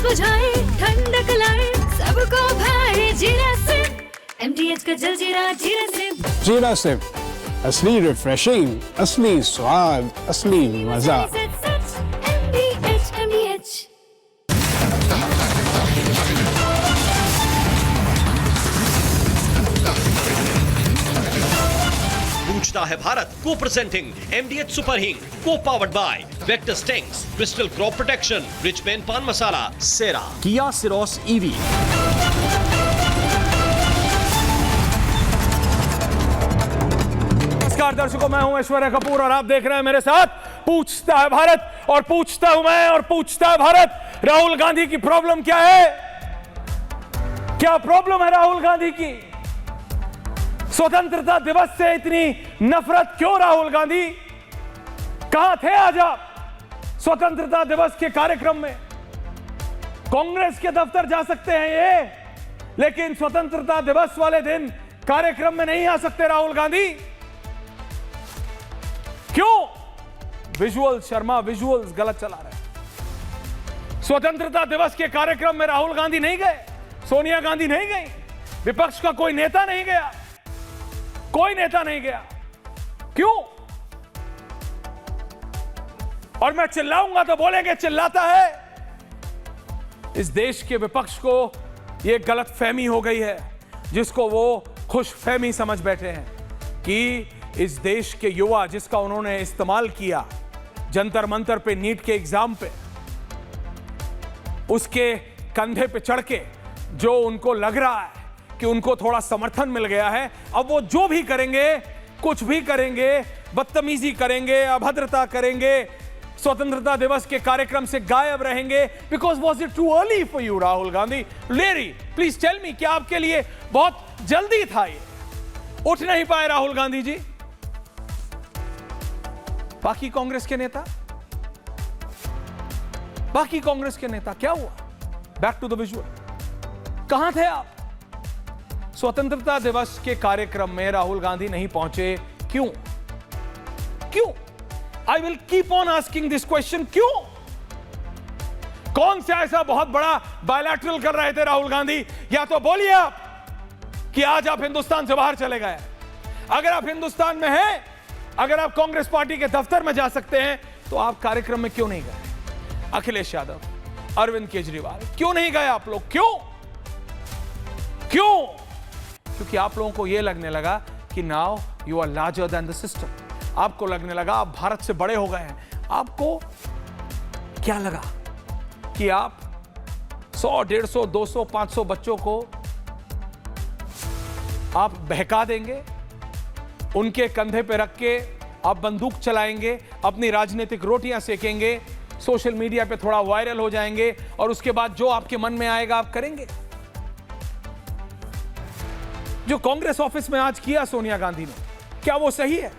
बुझाए, ठंडक लाए, सबको भाए जीरा सिप। MTH का जलजीरा जीरा सिप। जीरा सिप, असली रिफ्रेशिंग, असली स्वाद, असली मजा। MTH। पूछता है भारत को प्रेजेंटिंग MDH सुपर हिंग को पावर्ड बाय वेक्टर स्टेंग्स, क्रिस्टल क्रॉप प्रोटेक्शन, रिच पेन पान मसाला, सेरा, किया सिरोस EV। नमस्कार दर्शकों, मैं हूं ऐश्वर्या कपूर और आप देख रहे हैं मेरे साथ पूछता है भारत। और पूछता हूं मैं और पूछता है भारत, राहुल गांधी की प्रॉब्लम क्या है? क्या प्रॉब्लम है राहुल गांधी की? स्वतंत्रता दिवस से इतनी नफरत क्यों राहुल गांधी? कहां थे आज आप स्वतंत्रता दिवस के कार्यक्रम में? कांग्रेस के दफ्तर जा सकते हैं ये, लेकिन स्वतंत्रता दिवस वाले दिन कार्यक्रम में नहीं आ सकते राहुल गांधी। क्यों? विजुअल्स शर्मा, विजुअल्स गलत चला रहे। स्वतंत्रता दिवस के कार्यक्रम में राहुल गांधी नहीं गए, सोनिया गांधी नहीं गई, विपक्ष का कोई नेता नहीं गया, कोई नेता नहीं गया। क्यों? और मैं चिल्लाऊंगा तो बोलेंगे चिल्लाता है। इस देश के विपक्ष को यह गलतफहमी हो गई है, जिसको वो खुशफहमी समझ बैठे हैं कि इस देश के युवा, जिसका उन्होंने इस्तेमाल किया जंतर मंतर पे, नीट के एग्जाम पे, उसके कंधे पे चढ़ के जो उनको लग रहा है कि उनको थोड़ा समर्थन मिल गया है, अब वो जो भी करेंगे, कुछ भी करेंगे, बदतमीजी करेंगे, अभद्रता करेंगे, स्वतंत्रता दिवस के कार्यक्रम से गायब रहेंगे। Because was it too early for you Rahul Gandhi? लेरी, प्लीज टेल मी, क्या आपके लिए बहुत जल्दी था? ये उठ नहीं पाए राहुल गांधी जी? बाकी कांग्रेस के नेता, बाकी कांग्रेस के नेता क्या हुआ? बैक टू द विजुअल, कहां थे आप? स्वतंत्रता दिवस के कार्यक्रम में राहुल गांधी नहीं पहुंचे, क्यों? क्यों? I will keep on asking this question, क्यों? कौन सा ऐसा बहुत बड़ा बायलैटरल कर रहे थे राहुल गांधी? या तो बोलिए आप कि आज आप हिंदुस्तान से बाहर चले गए। अगर आप हिंदुस्तान में हैं, अगर आप कांग्रेस पार्टी के दफ्तर में जा सकते हैं, तो आप कार्यक्रम में क्यों नहीं गए? अखिलेश यादव, अरविंद केजरीवाल, क्यों नहीं गए आप लोग? क्यों? क्यों? क्योंकि आप लोगों को यह लगने लगा कि now you are larger than the system. आपको लगने लगा आप भारत से बड़े हो गए हैं। आपको क्या लगा कि आप 100, 150, 200, 500 बच्चों को आप बहका देंगे, उनके कंधे पे रख के आप बंदूक चलाएंगे, अपनी राजनीतिक रोटियां सेकेंगे, सोशल मीडिया पे थोड़ा वायरल हो जाएंगे और उसके बाद जो आपके मन में आएगा आप करेंगे? जो कांग्रेस ऑफिस में आज किया सोनिया गांधी ने, क्या वो सही है?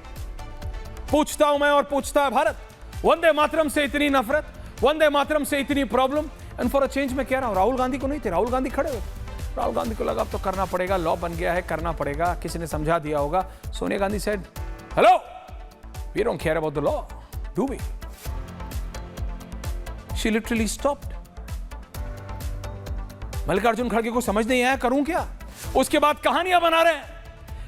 पूछता हूं मैं और पूछता है भारत, वंदे मातरम से इतनी नफरत, वंदे मातरम से इतनी problem, and for a change मैं कह रहा हूं, राहुल गांधी को नहीं थे। राहुल गांधी खड़े हुए, राहुल गांधी को लगा अब तो करना पड़ेगा, लॉ बन गया है, करना पड़ेगा, किसी ने समझा दिया होगा। Sonia Gandhi said, hello, we don't care about the law, do we? She literally stopped. Mallikarjun खड़गे को समझ नहीं आया करूं क्या? उसके बाद कहानियां बना रहे हैं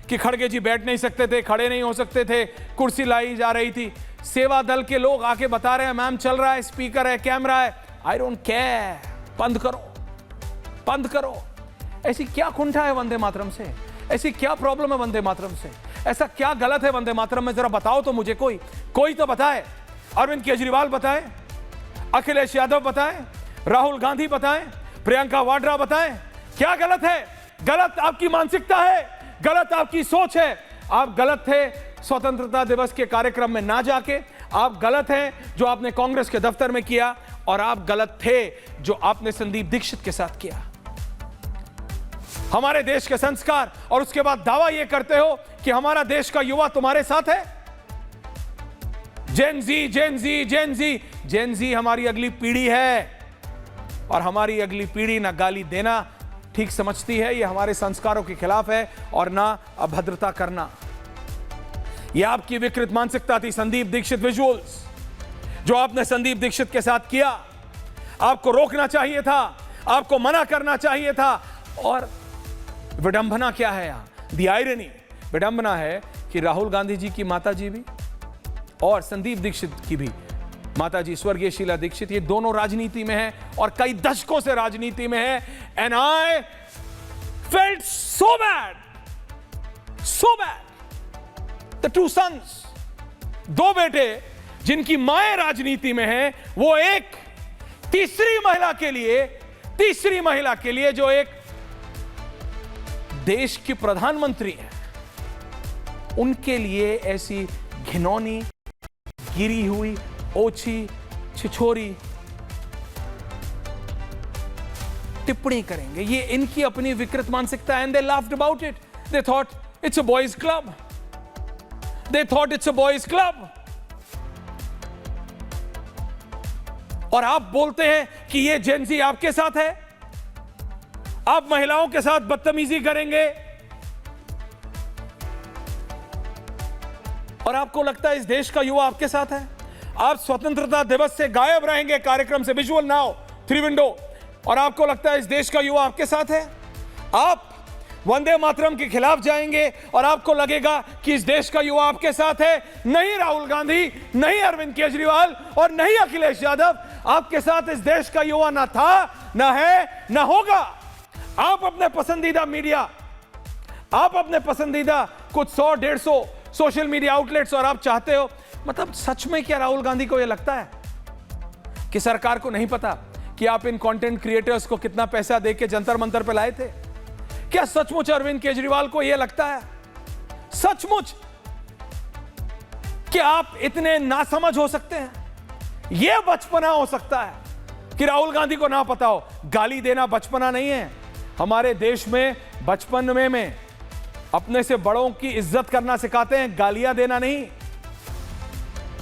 कि खड़गे जी बैठ नहीं सकते थे, खड़े नहीं हो सकते थे, कुर्सी लाई जा रही थी। सेवा दल के लोग आके बता रहे हैं मैम चल रहा है, स्पीकर है, कैमरा है। आई डोंट केयर, बंद करो, बंद करो। ऐसी क्या कुंठा है वंदे मातरम से? ऐसी क्या प्रॉब्लम है वंदे मातरम से? ऐसा क्या गलत है वंदे मातरम में? जरा बताओ तो मुझे, कोई तो बताए। अरविंद केजरीवाल बताए, अखिलेश यादव बताए, राहुल गांधी बताए, प्रियंका वाड्रा बताए, क्या गलत है? गलत आपकी मानसिकता है, गलत आपकी सोच है। आप गलत थे स्वतंत्रता दिवस के कार्यक्रम में ना जाके, आप गलत हैं जो आपने कांग्रेस के दफ्तर में किया, और आप गलत थे जो आपने संदीप दीक्षित के साथ किया। हमारे देश के संस्कार, और उसके बाद दावा यह करते हो कि हमारा देश का युवा तुम्हारे साथ है। जेन जी, जेन जी, जेन जी, जेन जी हमारी अगली पीढ़ी है, और हमारी अगली पीढ़ी ना गाली देना ठीक समझती है, यह हमारे संस्कारों के खिलाफ है, और ना अभद्रता करना। यह आपकी विकृत मानसिकता थी। संदीप दीक्षित विजुअल्स जो आपने संदीप दीक्षित के साथ किया, आपको रोकना चाहिए था, आपको मना करना चाहिए था। और विडंबना क्या है यहां? दी आयरनी, विडंबना है कि राहुल गांधी जी की माताजी भी और संदीप दीक्षित की भी माताजी स्वर्गीय शीला दीक्षित, ये दोनों राजनीति में हैं और कई दशकों से राजनीति में है। And I felt so bad, so bad. The two sons, दो बेटे जिनकी माएं राजनीति में हैं, वो एक तीसरी महिला के लिए जो एक देश की प्रधानमंत्री है, उनके लिए ऐसी घिनौनी, गिरी हुई, ओछी, छिछोरी टिप्पणी करेंगे। ये इनकी अपनी विकृत मानसिकता है। And they laughed about it. They thought it's a boys club, they thought it's a boys club. और आप बोलते हैं कि ये जेनजी आपके साथ है, आप महिलाओं के साथ बदतमीजी करेंगे और आपको लगता है इस देश का युवा आपके साथ है। आप स्वतंत्रता दिवस से गायब रहेंगे कार्यक्रम से, विजुअल नाउ, थ्री विंडो, और आपको लगता है इस देश का युवा आपके साथ है। आप वंदे मातरम के खिलाफ जाएंगे और आपको लगेगा कि इस देश का युवा आपके साथ है। नहीं राहुल गांधी, नहीं अरविंद केजरीवाल और नहीं अखिलेश यादव, आपके साथ इस देश का युवा ना था, ना है, ना होगा। आप अपने पसंदीदा मीडिया, आप अपने पसंदीदा कुछ 100-150 सोशल मीडिया आउटलेट्स, और आप चाहते हो, मतलब सच में क्या राहुल गांधी को यह लगता है कि सरकार को नहीं पता कि आप इन कंटेंट क्रिएटर्स को कितना पैसा देके जंतर मंतर पे लाए थे? क्या सचमुच अरविंद केजरीवाल को यह लगता है, सचमुच, कि आप इतने नासमझ हो सकते हैं? यह बचपना हो सकता है कि राहुल गांधी को ना पता हो? गाली देना बचपना नहीं है। हमारे देश में बचपन में अपने से बड़ों की इज्जत करना सिखाते हैं, गालियां देना नहीं।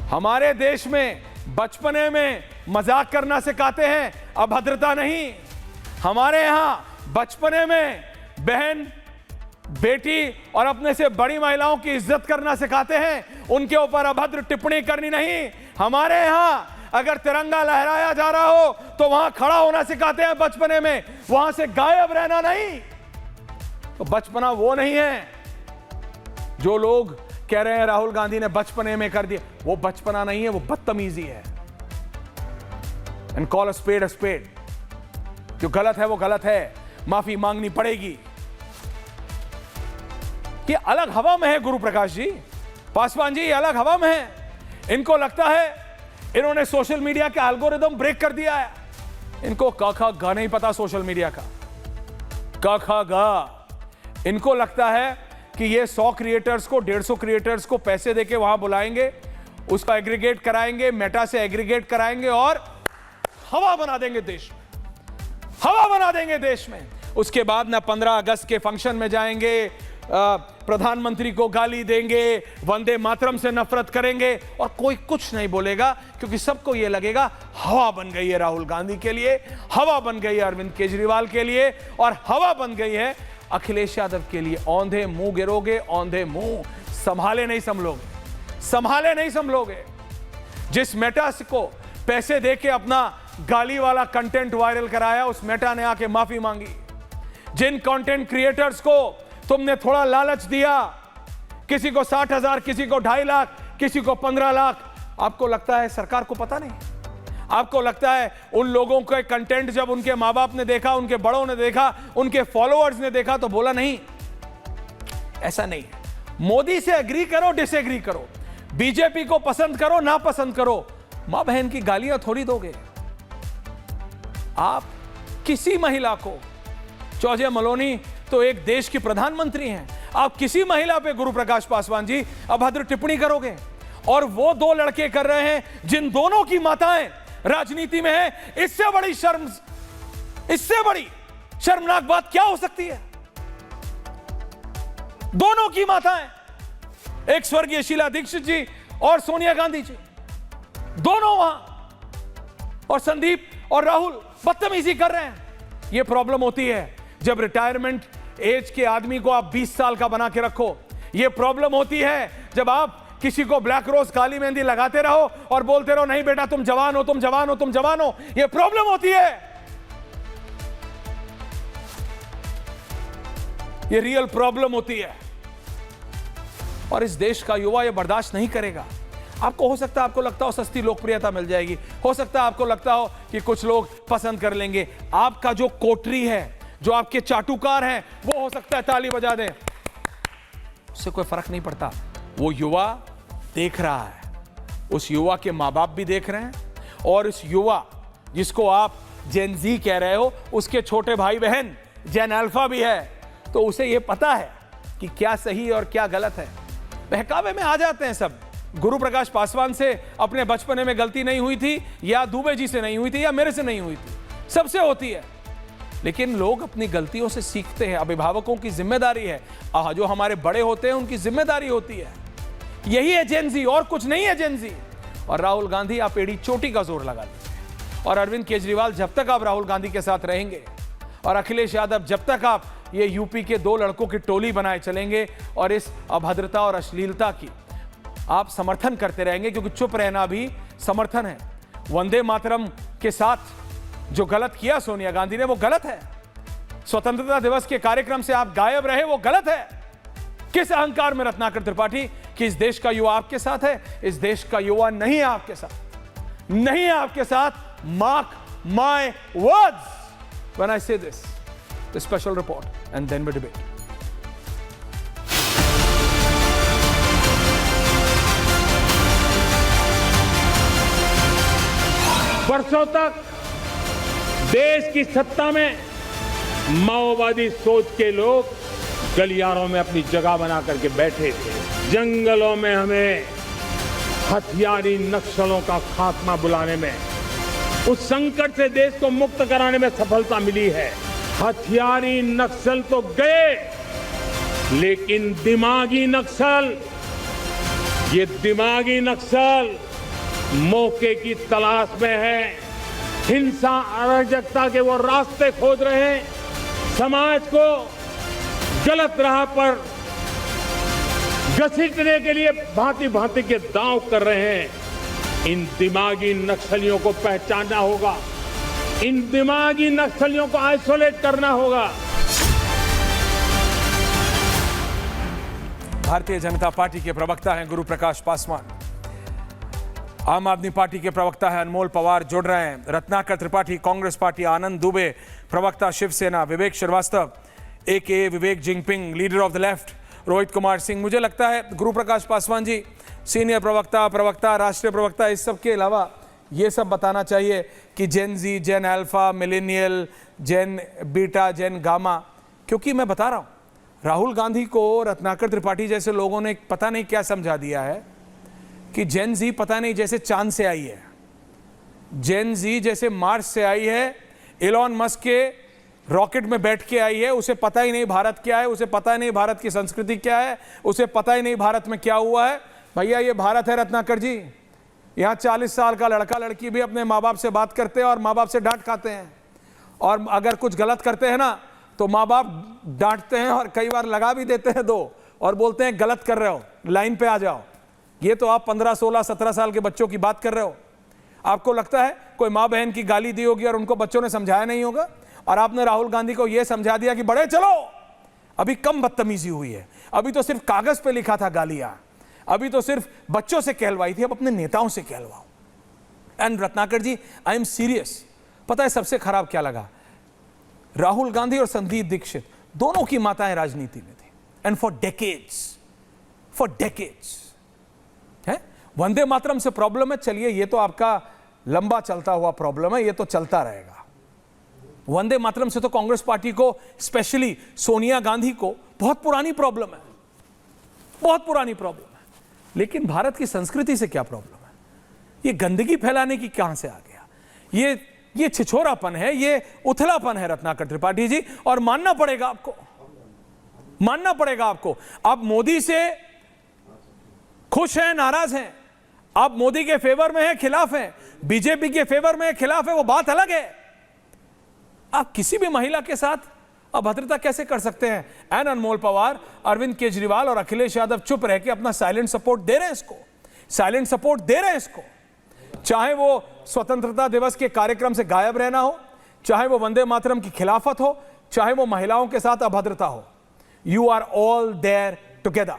हमारे देश में बचपने में मजाक करना सिखाते हैं, अभद्रता नहीं। हमारे यहां बचपने में बहन, बेटी और अपने से बड़ी महिलाओं की इज्जत करना सिखाते हैं, उनके ऊपर अभद्र टिप्पणी करनी नहीं। हमारे यहां अगर तिरंगा लहराया जा रहा हो तो वहां खड़ा होना सिखाते हैं बचपने में, वहां से गायब रहना नहीं। तो बचपना वो नहीं है जो लोग कह रहे हैं राहुल गांधी ने बचपने में कर दिया। वो बचपना नहीं है, वो बदतमीजी है। And call a spade a spade. जो गलत है वो गलत है, माफी मांगनी पड़ेगी। ये अलग हवा में है गुरु प्रकाश जी, पासवान जी, ये अलग हवा में है। इनको लगता है इन्होंने सोशल मीडिया का एल्गोरिदम ब्रेक कर दिया है। इनको क ख ग नहीं पता सोशल मीडिया का, क ख ग। इनको लगता है कि ये 100 क्रिएटर्स को, 150 क्रिएटर्स को पैसे देके वहां बुलाएंगे, उसका एग्रीगेट कराएंगे, मेटा से एग्रीगेट कराएंगे और हवा बना देंगे देश में, हवा बना देंगे देश में। उसके बाद ना 15 अगस्त के फंक्शन में जाएंगे, प्रधानमंत्री को गाली देंगे, वंदे मातरम से नफरत करेंगे और कोई कुछ नहीं बोलेगा, क्योंकि सबको यह लगेगा हवा बन गई है राहुल गांधी के लिए, हवा बन गई है अरविंद केजरीवाल के लिए और हवा बन गई है अखिलेश यादव के लिए। औंधे मुंह गिरोगे, औंधे मुंह, संभाले नहीं संभलोगे, संभाले नहीं संभलोगे। जिस मेटा को पैसे देके अपना गाली वाला कंटेंट वायरल कराया, उस मेटा ने आके माफी मांगी। जिन कंटेंट क्रिएटर्स को तुमने थोड़ा लालच दिया, किसी को 60,000, किसी को 2.5 लाख, किसी को 15 लाख, आपको लगता है सरकार को पता नहीं? आपको लगता है उन लोगों के कंटेंट जब उनके माँ बाप ने देखा, उनके बड़ों ने देखा, उनके फॉलोअर्स ने देखा तो बोला नहीं? ऐसा नहीं है। मोदी से एग्री करो, डिसएग्री करो, बीजेपी को पसंद करो, ना पसंद करो, मां बहन की गालियां थोड़ी दोगे। आप किसी महिला को, चौजे मलोनी तो एक देश की प्रधानमंत्री हैं, आप किसी महिला पे गुरु प्रकाश पासवान जी अभद्र टिप्पणी करोगे? और वो 2 लड़के कर रहे हैं जिन दोनों की माताएं राजनीति में है। इससे बड़ी शर्मनाक बात क्या हो सकती है? दोनों की माताएं, एक स्वर्गीय शीला दीक्षित जी और सोनिया गांधी जी, दोनों वहां, और संदीप और राहुल बदतमीजी कर रहे हैं। यह प्रॉब्लम होती है जब रिटायरमेंट एज के आदमी को आप 20 साल का बना के रखो। यह प्रॉब्लम होती है जब आप किसी को ब्लैक रोज काली मेहंदी लगाते रहो और बोलते रहो नहीं बेटा तुम जवान हो, तुम जवान हो, तुम जवान हो। यह प्रॉब्लम होती है, यह रियल प्रॉब्लम होती है और इस देश का युवा यह बर्दाश्त नहीं करेगा। आपको हो सकता है, आपको लगता हो सस्ती लोकप्रियता मिल जाएगी, हो सकता है आपको लगता हो कि कुछ लोग पसंद कर लेंगे। आपका जो कोटरी है, जो आपके चाटुकार हैं, वो हो सकता है ताली बजा दें, उससे कोई फर्क नहीं पड़ता। वो युवा देख रहा है, उस युवा के माँ बाप भी देख रहे हैं और इस युवा जिसको आप जेन जी कह रहे हो, उसके छोटे भाई बहन जेन अल्फा भी है, तो उसे यह पता है कि क्या सही और क्या गलत है। बहकावे में आ जाते हैं सब। गुरु प्रकाश पासवान से अपने बचपने में गलती नहीं हुई थी, या दुबे जी से नहीं हुई थी, या मेरे से नहीं हुई थी, सबसे होती है। लेकिन लोग अपनी गलतियों से सीखते हैं। अभिभावकों की जिम्मेदारी है, जो हमारे बड़े होते हैं उनकी जिम्मेदारी होती है। यही है जेन जी, और कुछ नहीं है जेन जी। और राहुल गांधी, आप एड़ी चोटी का जोर लगा लीजिए। और अरविंद केजरीवाल, जब तक आप राहुल गांधी के साथ रहेंगे, और अखिलेश यादव, जब तक आप ये यूपी के दो लड़कों की टोली बनाए चलेंगे और इस अभद्रता और अश्लीलता की आप समर्थन करते रहेंगे, क्योंकि चुप रहना भी समर्थन है। वंदे मातरम के साथ जो गलत किया सोनिया गांधी ने, वो गलत है। स्वतंत्रता दिवस के कार्यक्रम से आप गायब रहे, वो गलत है। किस अहंकार में रत्नाकर त्रिपाठी कि इस देश का युवा आपके साथ है? इस देश का युवा नहीं है आपके साथ, नहीं है आपके साथ। Mark my words when I से this. The special report and then we debate. वर्षों तक देश की सत्ता में माओवादी सोच के लोग गलियारों में अपनी जगह बना करके बैठे थे। जंगलों में हमें हथियारी नक्सलों का खात्मा बुलाने में, उस संकट से देश को मुक्त कराने में सफलता मिली है। हथियारी नक्सल तो गए, लेकिन दिमागी नक्सल, ये दिमागी नक्सल मौके की तलाश में है। हिंसा, अराजकता के वो रास्ते खोज रहे हैं, समाज को गलत राह पर घसीटने के लिए भांति भांति के दांव कर रहे हैं। इन दिमागी नक्सलियों को पहचानना होगा, इन दिमागी नक्सलियों को आइसोलेट करना होगा। भारतीय जनता पार्टी के प्रवक्ता हैं गुरु प्रकाश पासवान, आम आदमी पार्टी के प्रवक्ता हैं अनमोल पवार जुड़ रहे हैं, रत्नाकर त्रिपाठी कांग्रेस पार्टी, आनंद दुबे प्रवक्ता Shiv Sena, Vivek Srivastava aka Vivek Jingping leader of the left, Rohit Kumar Singh. मुझे लगता है गुरु प्रकाश पासवान जी सीनियर प्रवक्ता, राष्ट्रीय प्रवक्ता, इस सब के अलावा ये सब बताना चाहिए कि जेन जी, जेन अल्फा, मिलेनियल, जेन बीटा, जेन गामा, क्योंकि मैं बता रहा हूँ राहुल गांधी को रत्नाकर त्रिपाठी जैसे लोगों ने पता नहीं क्या समझा दिया है कि जेन जी पता नहीं जैसे चांद से आई है, जेन जी जैसे मार्स से आई है, एलॉन मस्क के रॉकेट में बैठ के आई है। उसे पता ही नहीं भारत क्या है, उसे पता ही नहीं भारत की संस्कृति क्या है, उसे पता ही नहीं भारत में क्या हुआ है। भैया ये भारत है रत्नाकर जी, यहाँ 40 साल का लड़का लड़की भी अपने माँ बाप से बात करते हैं और माँ बाप से डांट खाते हैं, और अगर कुछ गलत करते हैं ना तो माँ बाप डांटते हैं और कई बार लगा भी देते हैं दो, और बोलते हैं गलत कर रहे हो, लाइन पे आ जाओ। ये तो आप 15, 16, 17 साल के बच्चों की बात कर रहे हो। आपको लगता है कोई माँ बहन की गाली दी होगी और उनको बच्चों ने समझाया नहीं होगा, और आपने राहुल गांधी को यह समझा दिया कि बड़े चलो, अभी कम बदतमीजी हुई है, अभी तो सिर्फ कागज पे लिखा था गालियां, अभी तो सिर्फ बच्चों से कहलवाई थी, अब अपने नेताओं से कहलवाओ। And Ratnakar ji, I am serious. पता है सबसे खराब क्या लगा? राहुल गांधी और संदीप दीक्षित दोनों की माताएं राजनीति में थी, एंड फॉर डेकेड्स है। वंदे मातरम से प्रॉब्लम है, चलिए ये तो आपका लंबा चलता हुआ प्रॉब्लम है, ये तो चलता रहेगा। वंदे मातरम से तो कांग्रेस पार्टी को, स्पेशली सोनिया गांधी को बहुत पुरानी प्रॉब्लम है, बहुत पुरानी प्रॉब्लम है। लेकिन भारत की संस्कृति से क्या प्रॉब्लम है? ये गंदगी फैलाने की कहां से आ गया? ये छिछोरापन है, ये उथलापन है रत्नाकर त्रिपाठी जी, और मानना पड़ेगा आपको, मानना पड़ेगा आपको। आप मोदी से खुश हैं, नाराज हैं, आप मोदी के फेवर में हैं, खिलाफ हैं, बीजेपी के फेवर में हैं, खिलाफ है, वो बात अलग है। आप किसी भी महिला के साथ अभद्रता कैसे कर सकते हैं? एन अनमोल पवार, अरविंद केजरीवाल और अखिलेश यादव चुप रह के अपना साइलेंट सपोर्ट दे रहे हैं इसको, साइलेंट सपोर्ट दे रहे हैं इसको। चाहे वो स्वतंत्रता दिवस के कार्यक्रम से गायब रहना हो, चाहे वो वंदे मातरम की खिलाफत हो, चाहे वो महिलाओं के साथ अभद्रता हो, you are all there together,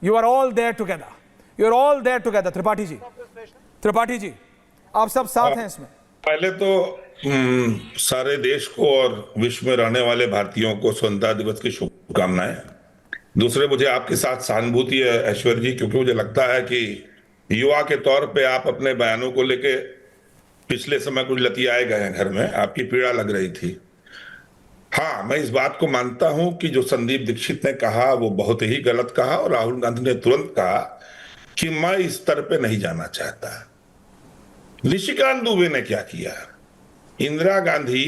you are all there together, you are all there together. Tripathi ji आप सब साथ हैं इसमें। पहले तो सारे देश को और विश्व में रहने वाले भारतीयों को स्वतंत्रता दिवस की शुभकामनाएं। दूसरे, मुझे आपके साथ सहानुभूति है ऐश्वर्य जी, क्योंकि मुझे लगता है कि युवा के तौर पे आप अपने बयानों को लेके पिछले समय कुछ लतियाए गए हैं घर में, आपकी पीड़ा लग रही थी। हाँ, मैं इस बात को मानता हूं कि जो संदीप दीक्षित ने कहा वो बहुत ही गलत कहा, और राहुल गांधी ने तुरंत कहा कि मैं इस स्तर पे नहीं जाना चाहता। निशिकांत दुबे ने क्या किया, इंदिरा गांधी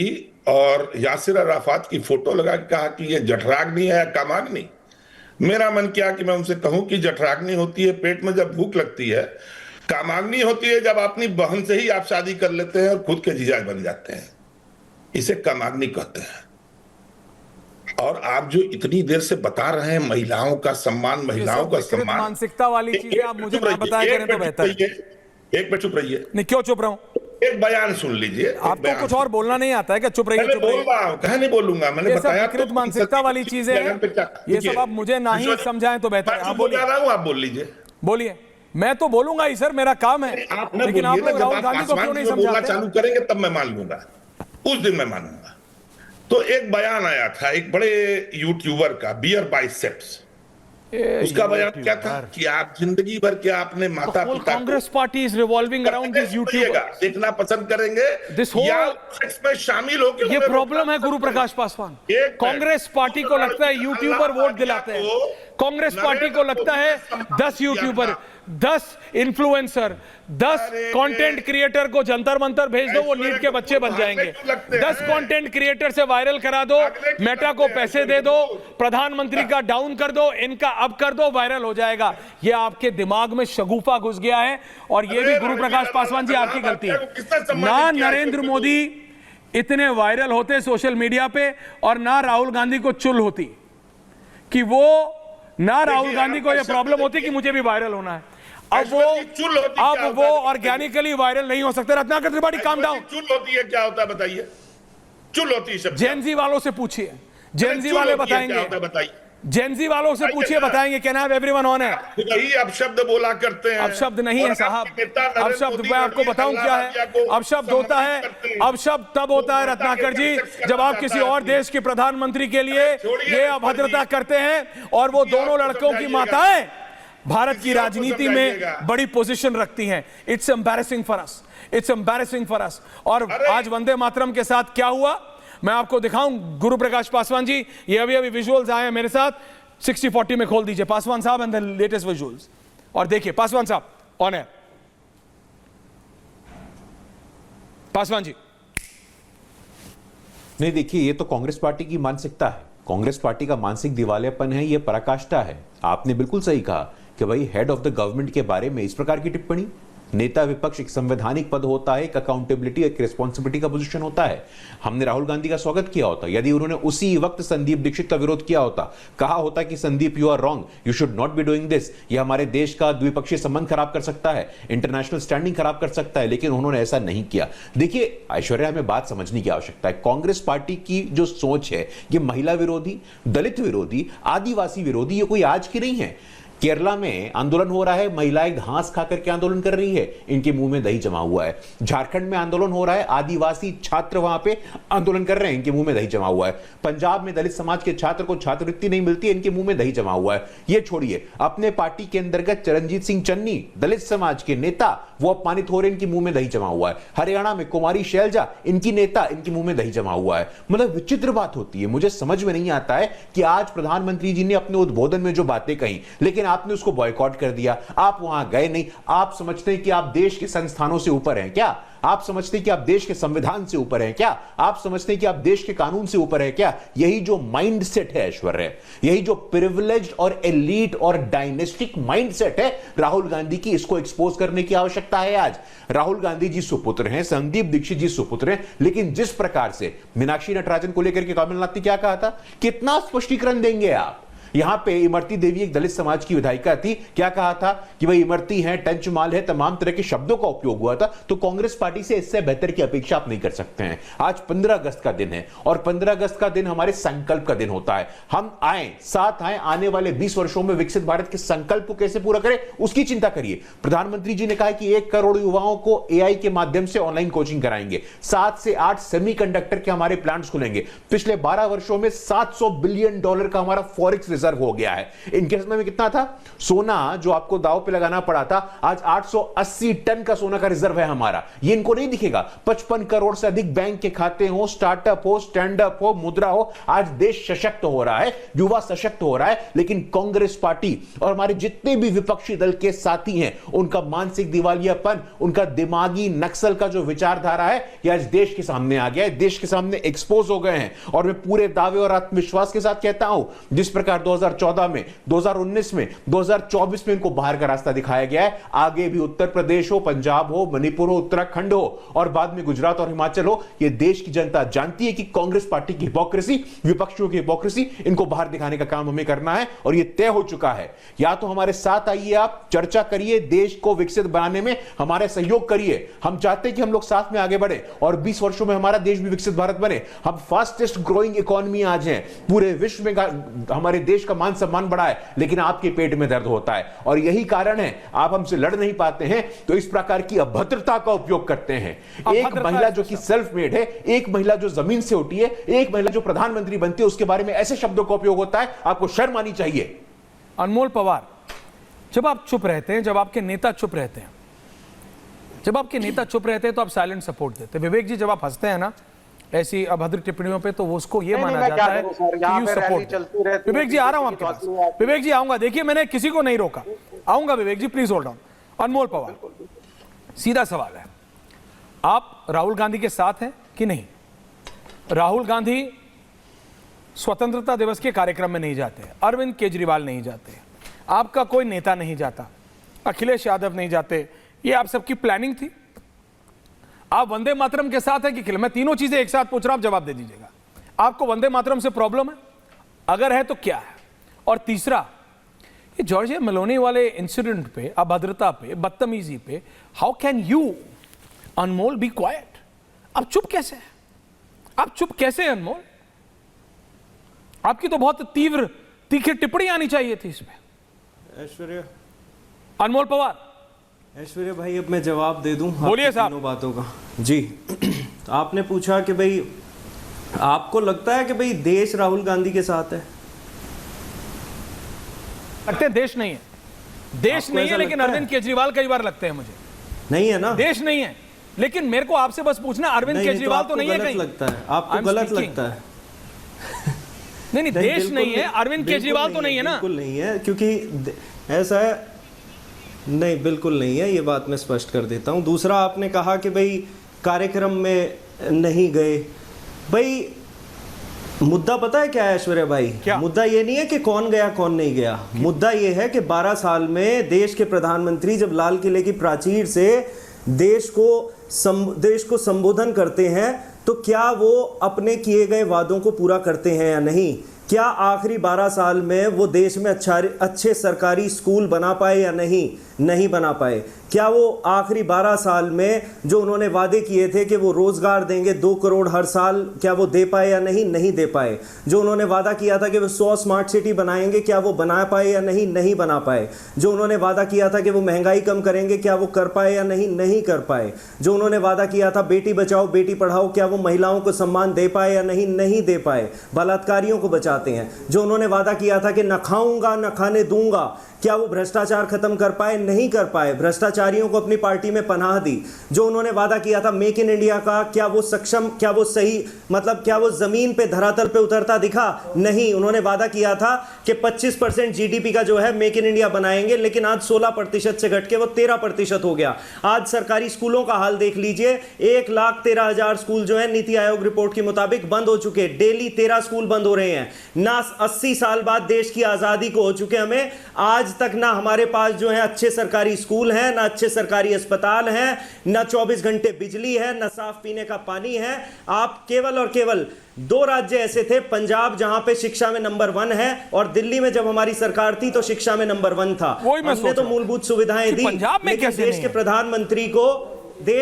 और यासिर अराफात की फोटो लगा के कहा कि ये जठराग्नि है या कामाग्नि। मेरा मन किया कि मैं उनसे कहूं कि जठराग्नि होती है पेट में जब भूख लगती है, कामाग्नि होती है जब अपनी बहन से ही आप शादी कर लेते हैं और खुद के जीजाज बन जाते हैं, इसे कामाग्नि कहते हैं। और आप जो इतनी देर से बता रहे हैं महिलाओं का सम्मान, महिलाओं का सम्मान, मानसिकता वाली चीजें आप मुझे ना बताया करें तो बेहतर है। एक मिनट चुप रहिए। नहीं, क्यों चुप रहा हूं? एक बयान सुन लीजिए। आपको कुछ और बोलना नहीं आता है क्या? चुप रहिए, चुप रहिए। कहा नहीं बोलूंगा, मैंने बताया विकृत मानसिकता वाली चीजें हैं, ये सब आप मुझे ना ही समझाएं तो बेहतर है। आप बोलिए, आप बोल लीजिए। बोलिए। मैं तो बोलूंगा ही सर, मेरा काम है, लेकिन आप लोग राहुल गांधी को क्यों नहीं समझाते? चालू करेंगे तब मैं मान लूंगा, उस दिन मैं मानूंगा। तो एक बयान आया था एक बड़े यूट्यूबर का, बियर बाइसेप्स, उसका बयान क्या था कि आप जिंदगी भर क्या आपने माता पिता, Congress party is revolving around this YouTuber, देखना पसंद करेंगे या सेक्स में शामिल होकर। ये प्रॉब्लम है गुरु प्रकाश पासवान। कांग्रेस पार्टी को लगता है यूट्यूबर वोट दिलाते हैं, कांग्रेस पार्टी को लगता है 10 यूट्यूबर, 10 इन्फ्लुएंसर, 10 कंटेंट क्रिएटर को जंतर मंतर भेज दो, वो नीट के बच्चे बन जाएंगे। 10 कंटेंट क्रिएटर से वायरल करा दो, मेटा को पैसे दे दो, प्रधानमंत्री का डाउन कर दो, इनका अप कर दो, वायरल हो जाएगा। ये आपके दिमाग में शगुफा घुस गया है, और ये भी गुरु प्रकाश पासवान जी आपकी गलती है। ना नरेंद्र मोदी इतने वायरल होते सोशल मीडिया पे, और ना राहुल गांधी को चुल होती कि वो, ना राहुल गांधी को यह प्रॉब्लम होती कि मुझे भी वायरल होना है। अब वो ऑर्गेनिकली वायरल नहीं हो सकते। Ratnakar Tripathi, calm down. चुल होती है क्या होता है बताइए? चुल होती है जेनजी वालों से पूछिए, जेनजी वाले बताएंगे। बताइए, जेनजी वालों से पूछिए, बताएंगे। कैन हैव एवरीवन ऑन है? यही अब शब्द बोला करते हैं। अब शब्द नहीं है साहब, अब शब्द मैं आपको बताऊं क्या है। अब शब्द होता है, अब शब्द तब होता है रत्नाकर जी, जब आप किसी और देश के प्रधानमंत्री के लिए ये अभद्रता करते हैं, और वो दोनों लड़कों की माताएं भारत की राजनीति में बड़ी पोजीशन रखती हैं। It's embarrassing for us, it's embarrassing for us. और आज वंदे मातरम के साथ क्या हुआ मैं आपको दिखाऊं। गुरु प्रकाश पासवान जी, ये अभी अभी विजुअल्स आए हैं मेरे साथ, 60-40 में खोल दीजिए पासवान साहब एंड द लेटेस्ट विजुअल्स, और देखिए पासवान साहब ऑन है। पासवान जी, नहीं देखिए, ये तो कांग्रेस पार्टी की मानसिकता है, कांग्रेस पार्टी का मानसिक दिवालियापन है, ये पराकाष्ठा है। आपने बिल्कुल सही कहा कि भाई हेड ऑफ द गवर्नमेंट के बारे में इस प्रकार की टिप्पणी, नेता विपक्ष एक संवैधानिक पद होता है, एक अकाउंटेबिलिटी, एक रिस्पॉन्सिबिलिटी का पोजीशन होता है। हमने राहुल गांधी का स्वागत किया होता, यदि उन्होंने उसी वक्त संदीप दीक्षित का विरोध किया होता, कहा होता कि Sandeep you are wrong, you should not be doing this, ये हमारे देश का द्विपक्षीय संबंध खराब कर सकता है, इंटरनेशनल स्टैंडिंग खराब कर सकता है, लेकिन उन्होंने ऐसा नहीं किया। देखिए ऐश्वर्या, हमें बात समझने की आवश्यकता है। कांग्रेस पार्टी की जो सोच है, ये महिला विरोधी, दलित विरोधी, आदिवासी विरोधी, ये कोई आज की नहीं है। केरला में आंदोलन हो रहा है, महिलाएं घास खाकर के आंदोलन कर रही है, इनके मुंह में दही जमा हुआ है। झारखंड में आंदोलन हो रहा है, आदिवासी छात्र वहां पे आंदोलन कर रहे हैं, इनके मुंह में दही जमा हुआ है। पंजाब में दलित समाज के छात्र को छात्रवृत्ति नहीं मिलती है, इनके मुंह में दही जमा हुआ है। ये छोड़िए, अपने पार्टी के अंतर्गत चरणजीत सिंह चन्नी, दलित समाज के नेता, वो अपमानित हो रहे, इनके मुंह में दही जमा हुआ है। हरियाणा में कुमारी शैलजा, इनकी नेता, इनके मुंह में दही जमा हुआ है। मतलब विचित्र बात होती है, मुझे समझ में नहीं आता है कि आज प्रधानमंत्री जी ने अपने उद्बोधन में जो बातें कही, लेकिन आपने उसको बॉयकॉट कर दिया, आप वहां गए नहीं। आप समझते हैं कि आप देश के संस्थानों से ऊपर हैं क्या? आप समझते हैं कि आप देश के संविधान से ऊपर हैं क्या? आप समझते हैं कि आप देश के कानून से ऊपर हैं क्या? यही जो माइंडसेट है ऐश्वर्या, यही जो प्रिविलेज्ड और एलीट और डायनेस्टिक माइंडसेट है राहुल गांधी की, इसको एक्सपोज करने की आवश्यकता है आज। राहुल गांधी जी सुपुत्र हैं, संदीप दीक्षित जी सुपुत्र हैं, लेकिन जिस प्रकार से मीनाक्षी नटराजन को लेकर के कमलनाथ ने क्या कहा था, कितना स्पष्टीकरण देंगे आप? यहां पे इमरती देवी एक दलित समाज की विधायिका थी, क्या कहा था कि भाई इमरती है, टंच माल है, तमाम तरह के शब्दों का उपयोग हुआ था। तो कांग्रेस पार्टी से इससे बेहतर की अपेक्षा आप नहीं कर सकते हैं। आज 15 अगस्त का दिन है और 15 अगस्त का दिन हमारे संकल्प का दिन होता है। हम आए, साथ आए, आने वाले 20 वर्षों में विकसित भारत के संकल्प को कैसे पूरा करें उसकी चिंता करिए। प्रधानमंत्री जी ने कहा कि 1 करोड़ युवाओं को AI के माध्यम से ऑनलाइन कोचिंग कराएंगे, 7 से 8 सेमीकंडक्टर के हमारे प्लांट्स खुलेंगे। पिछले 12 वर्षों में $700 बिलियन का हमारा फॉरेक्स रिजर्व हो गया है। इनके समय में कितना था? सोना जो आपको दांव पे लगाना पड़ा था, आज 880 टन का सोना का रिजर्व है हमारा। ये इनको नहीं दिखेगा। 55 करोड़ से अधिक बैंक के खाते हो, स्टार्टअप हो, स्टैंड अप हो, मुद्रा हो। आज देश सशक्त हो रहा है, युवा सशक्त हो रहा है। लेकिन कांग्रेस पार्टी और हमारे जितने भी विपक्षी दल के साथी हैं, उनका मानसिक दिवालियापन, उनका दिमागी नक्सल का जो विचारधारा है, यह आज देश के सामने आ गया है, देश के सामने एक्सपोज हो गए हैं। और मैं पूरे दावे और आत्मविश्वास के साथ कहता हूं, जिस प्रकार 2014 में, 2019 में, 2024 में इनको बाहर का रास्ता दिखाया गया है, आगे भी उत्तर प्रदेश हो, पंजाब हो, मणिपुर हो, उत्तराखंड हो और बाद में गुजरात और हिमाचल हो, यह देश की जनता जानती है कि कांग्रेस पार्टी की हिपोक्रेसी, विपक्षियों की हिपोक्रेसी, इनको बाहर दिखाने का काम हमें करना है और यह तय हो चुका है। या तो हमारे साथ आइए, आप चर्चा करिए, देश को विकसित बनाने में हमारे सहयोग करिए। हम चाहते हैं कि हम लोग साथ में आगे बढ़े और 20 वर्षों में हमारा देश भी विकसित भारत बने। हम फास्टेस्ट ग्रोइंग इकोनॉमी आज हैं, पूरे विश्व में हमारे देश का मान सम्मान बढ़ा है, लेकिन आपके पेट में दर्द होता है और यही कारण है आप हमसे लड़ नहीं पाते हैं, तो इस प्रकार की अभद्रता का उपयोग करते हैं। एक महिला जो कि सेल्फ मेड है, एक महिला जो जमीन से उठी है, एक महिला जो प्रधानमंत्री बनती है, उसके बारे में ऐसे शब्दों का उपयोग होता है, आपको शर्म आनी चाहिए। अनमोल पवार, जब आप चुप रहते हैं, जब आपके नेता चुप रहते हैं, जब आपके नेता चुप रहते हैं तो आप साइलेंट सपोर्ट देते हैं। विवेक जी, जब आप हंसते हैं ना ऐसी अभद्र टिप्पणियों पे, तो वो उसको ये माना जाता है कि यू सपोर्ट। विवेक जी, आ रहा हूं आपके पास। विवेक जी आऊंगा, देखिए मैंने किसी को नहीं रोका, आऊंगा विवेक जी, प्लीज होल्ड ऑन। अनमोल पवार, सीधा सवाल है, आप राहुल गांधी के साथ हैं कि नहीं? राहुल गांधी स्वतंत्रता दिवस के कार्यक्रम में नहीं जाते, अरविंद केजरीवाल नहीं जाते, आपका कोई नेता नहीं जाता, अखिलेश यादव नहीं जाते, ये आप सबकी प्लानिंग थी? आप वंदे मातरम के साथ है कि? मैं तीनों चीजें एक साथ पूछ रहा हूं, आप जवाब दे दीजिएगा। आपको वंदे मातरम से प्रॉब्लम है? अगर है तो क्या है? और तीसरा, ये जॉर्जिया मेलोनी वाले इंसिडेंट पे, अभद्रता पे, बदतमीजी पे, how can you Anmol be quiet? आप चुप कैसे हैं? आप चुप कैसे हैं अनमोल? आपकी तो बहुत तीव्र तीखी टिप्पणी आनी चाहिए थी इसमें। ऐश्वर्या, अनमोल पवार। ऐश्वर्या भाई, अब मैं जवाब दे दूं बोलिए साहब। तीनों बातों का। जी आपने पूछा कि भाई आपको लगता है कि भाई देश राहुल गांधी के साथ है? लगते हैं देश नहीं है, देश नहीं है, लेकिन अरविंद केजरीवाल कई बार लगते हैं मुझे। नहीं है ना? देश नहीं है, लेकिन मेरे को आपसे बस पूछना, अरविंद केजरीवाल तो नहीं है कहीं? लगता है आपको, गलत लगता है? नहीं, देश नहीं है, अरविंद केजरीवाल तो नहीं है ना? बिल्कुल नहीं है, क्योंकि ऐसा है नहीं, बिल्कुल नहीं है, ये बात मैं स्पष्ट कर देता हूं। दूसरा, आपने कहा कि भाई कार्यक्रम में नहीं गए। भाई मुद्दा पता है क्या है ऐश्वर्या भाई? क्या? मुद्दा ये नहीं है कि कौन गया कौन नहीं गया, मुद्दा ये है कि 12 साल में देश के प्रधानमंत्री जब लाल किले की प्राचीर से देश को संबोधन करते हैं, तो क्या वो अपने किए गए वादों को पूरा करते हैं या नहीं? क्या आखिरी 12 साल में वो देश में अच्छे सरकारी स्कूल बना पाए या नहीं बना पाए? क्या वो आखिरी 12 साल में जो उन्होंने वादे किए थे कि वो रोजगार देंगे 2 करोड़ हर साल, क्या वो दे पाए या नहीं दे पाए? जो उन्होंने वादा किया था कि वो 100 स्मार्ट सिटी बनाएंगे, क्या वो बना पाए या नहीं बना पाए? जो उन्होंने वादा किया था कि वो महंगाई कम करेंगे, क्या वो कर पाए या नहीं कर पाए? जो उन्होंने वादा किया था बेटी बचाओ बेटी पढ़ाओ, क्या वो महिलाओं को सम्मान दे पाए या नहीं दे पाए? बलात्कारियों को बचाते हैं। जो उन्होंने वादा किया था कि न खाऊंगा न खाने दूंगा, क्या वो भ्रष्टाचार खत्म कर पाए? नहीं कर पाए, भ्रष्टाचारियों को अपनी पार्टी में पनाह दी। जो उन्होंने वादा किया था मेक इन इंडिया का, क्या वो सक्षम, क्या वो सही, मतलब क्या वो जमीन पे धरातल पे उतरता दिखा? नहीं। उन्होंने वादा किया था कि 25% जीडीपी का जो है मेक इन इंडिया बनाएंगे, लेकिन आज 16% से घट के वो 13% हो गया। आज सरकारी स्कूलों का हाल देख लीजिए, 1,13,000 स्कूल जो है नीति आयोग रिपोर्ट के मुताबिक बंद हो चुके। डेली 13 स्कूल बंद हो रहे हैं। ना 80 साल बाद देश की आजादी को हो चुके हमें, आज तक ना हमारे पास जो है अच्छे सरकारी स्कूल हैं, ना अच्छे सरकारी अस्पताल हैं, ना 24 घंटे बिजली है, ना साफ पीने का पानी है। आप केवल और केवल 2 राज्य ऐसे थे, पंजाब जहां पे शिक्षा में नंबर 1 है, और दिल्ली में जब हमारी सरकार थी तो शिक्षा में नंबर 1 था। हमने तो मूलभूत सुविधाएं दी, लेकिन देश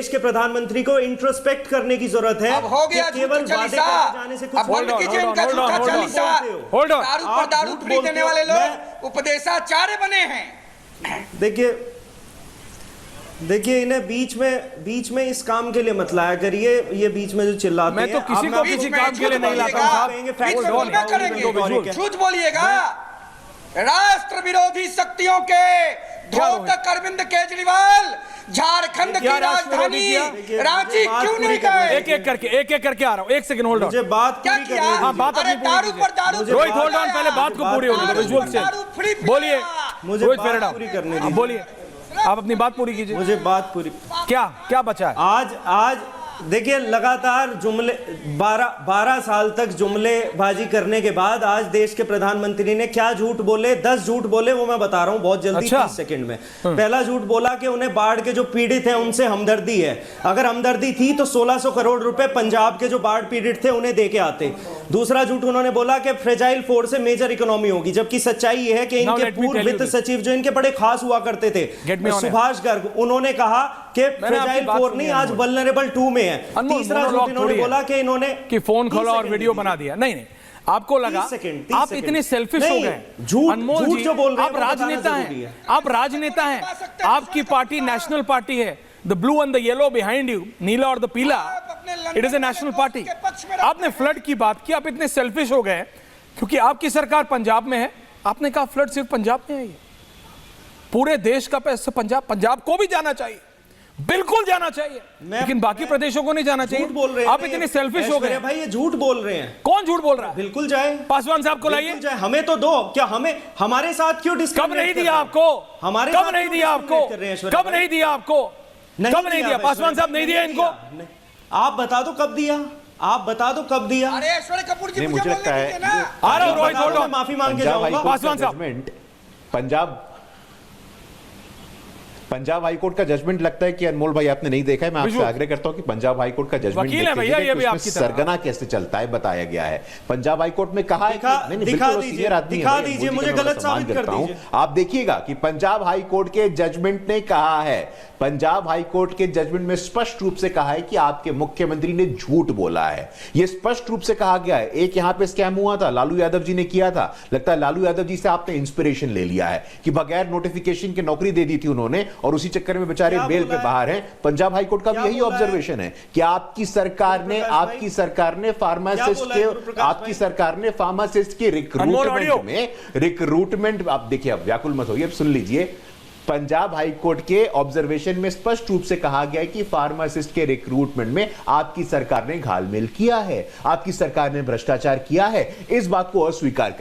के प्रधानमंत्री को इंट्रोस्पेक्ट करने की जरूरत है। अब हो गया केवल वादे करके जाने से कुछ बंद कीजिए इनका झूठा चालीसा। दारू पर दारू फ्री देने वाले लोग उपदेशाचार्य बने हैं। देखिए इन्हें बीच में इस काम के लिए मत लाया करिए। ये बीच में जो चिल्लाते हैं, मैं तो किसी को किसी काम के लिए नहीं लाता हूं। झूठ बोलिएगा। राष्ट्र विरोधी शक्तियों के घोषक अरविंद केजरीवाल झारखंड की राजधानी रांची क्यों नहीं गए? एक एक करके आ रहा हूं। 1 सेकंड होल्ड ऑन। मुझे बात क्या पूरी किया? करनी है। बात अपनी दारू पर दारू रोहित होल्ड ऑन, पहले बात को पूरी होने दो। विजुअल से बोलिए। मुझे रोहित बात फेरेडा पूरी करने दीजिए। बोलिए, आप अपनी बात पूरी कीजिए। मुझे बात पूरी, क्या बचा है? आज देखिए लगातार जुमले 12 साल तक जुमलेबाजी करने के बाद आज देश के प्रधानमंत्री ने क्या झूठ बोले, 10 झूठ बोले, वो मैं बता रहा हूं बहुत जल्दी। अच्छा? 30 सेकंड में। पहला झूठ बोला कि उन्हें बाढ़ के जो पीड़ित हैं उनसे हमदर्दी है। अगर हमदर्दी थी तो 1600 करोड़ रुपए पंजाब के जो बाढ़ पीड़ित थे उन्हें दे के आते। दूसरा झूठ उन्होंने बोला कि फ्रेजाइल 4 से मेजर इकोनॉमी होगी, जबकि सच्चाई यह है कि इनके पूर्व वित्त सचिव जो इनके बड़े खास हुआ करते थे, सुभाष गर्ग, उन्होंने कहा कि फ्रेजाइल 4 नहीं, आज वल्नरेबल 2 में है। तीसरा झूठ इन्होंने बोला कि इन्होंने कि फोन खोला और वीडियो बना दिया। नहीं, आपको लगा आप इतने सेल्फिश हो गए। अनमोल जी, जो बोल रहे हैं आप राजनेता हैं, आप राजनेता हैं, आपकी पार्टी नेशनल पार्टी है। The blue and the yellow behind you, नीला और द पीला, it is a national party. आपने फ्लड की बात की, आप इतने सेल्फिश हो गए क्योंकि आपकी सरकार पंजाब में है। आपने कहा फ्लड सिर्फ पंजाब में है, पूरे देश का पैसा पंजाब को भी जाना चाहिए, बिल्कुल जाना चाहिए, लेकिन बाकी प्रदेशों को नहीं जाना चाहिए। झूठ बोल रहे हैं आप इतने सेल्फिश हो गए भाई, ये झूठ बोल रहे हैं। कौन झूठ बोल रहा है? बिल्कुल जाए, पासवान साहब को लाइए। हमें तो दो, क्या हमारे साथ क्यों कब नहीं दिया आपको? हमारे कब नहीं दिया आपको? कब नहीं दिया आपको? कब नहीं दिया? पासवान साहब नहीं दिया इनको? आप बता दो कब दिया, आप बता दो कब दिया। अरे ऐश्वर्य कपूर जी, मुझे लगता है आ रहा हूं रोहित, होल्ड ऑन, माफी मांग के जाऊंगा। पासवान साहब, पंजाब हाईकोर्ट का जजमेंट लगता है कि अनमोल भाई आपने नहीं देखा है। मैं आपसे आग्रह करता हूं कि पंजाब हाईकोर्ट का जजमेंट वकील है भैया, ये भी आपकी तरह सरगना कैसे चलता है बताया गया है। पंजाब हाईकोर्ट में कहा है दिखा दीजिए, मुझे गलत साबित कर दीजिए। आप देखिएगा कि पंजाब हाईकोर्ट के जजमेंट ने कहा है, पंजाब हाईकोर्ट के जजमेंट में स्पष्ट रूप से कहा है कि आपके मुख्यमंत्री ने झूठ बोला है। यह स्पष्ट रूप से कहा गया है। एक यहां पे स्कैम हुआ था, लालू यादव जी ने किया था। लगता है लालू यादव जी से आपने इंस्पिरेशन ले लिया है कि बगैर नोटिफिकेशन के नौकरी दे दी थी उन्होंने, और उसी चक्कर में बेचारे बेल पे बाहर हैं। पंजाब हाईकोर्ट का भी यही ऑब्जर्वेशन है कि आपकी सरकार ने फार्मासिस्ट के रिक्रूटमेंट आप देखिए, अब व्याकुल मत होइए, अब सुन लीजिए। पंजाब हाईकोर्ट के ऑब्जर्वेशन में स्पष्ट रूप से कहा गया है कि फार्मासिस्ट के रिक्रूटमेंट में आपकी सरकार ने घालमेल किया है, आपकी सरकार ने भ्रष्टाचार किया है। इस बात को अस्वीकार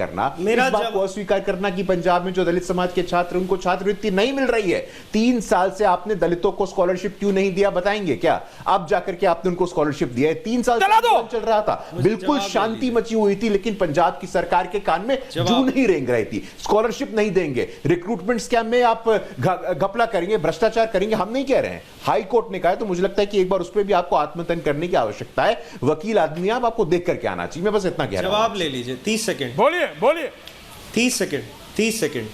करना कि पंजाब में जो दलित समाज के छात्र, उनको छात्रवृत्ति नहीं मिल रही है। 3 साल से आपने दलितों को स्कॉलरशिप क्यों नहीं दिया बताएंगे क्या? अब जाकर के आपने उनको स्कॉलरशिप दिया है। 3 साल चल रहा था, बिल्कुल शांति मची हुई थी, लेकिन पंजाब की सरकार के कान में जू नहीं रेंग रही थी। स्कॉलरशिप नहीं देंगे, रिक्रूटमेंट स्कैम में आप घपला करेंगे, भ्रष्टाचार करेंगे, हम नहीं कह रहे हैं, हाई कोर्ट ने कहा है। तो मुझे लगता है कि एक बार उस पर भी आपको आत्मचिंतन करने की आवश्यकता है। वकील आदमी आप, आपको देख करके आना चाहिए। मैं बस इतना कह रहा हूं। जवाब ले लीजिए, 30 सेकंड बोलिए 30 सेकंड।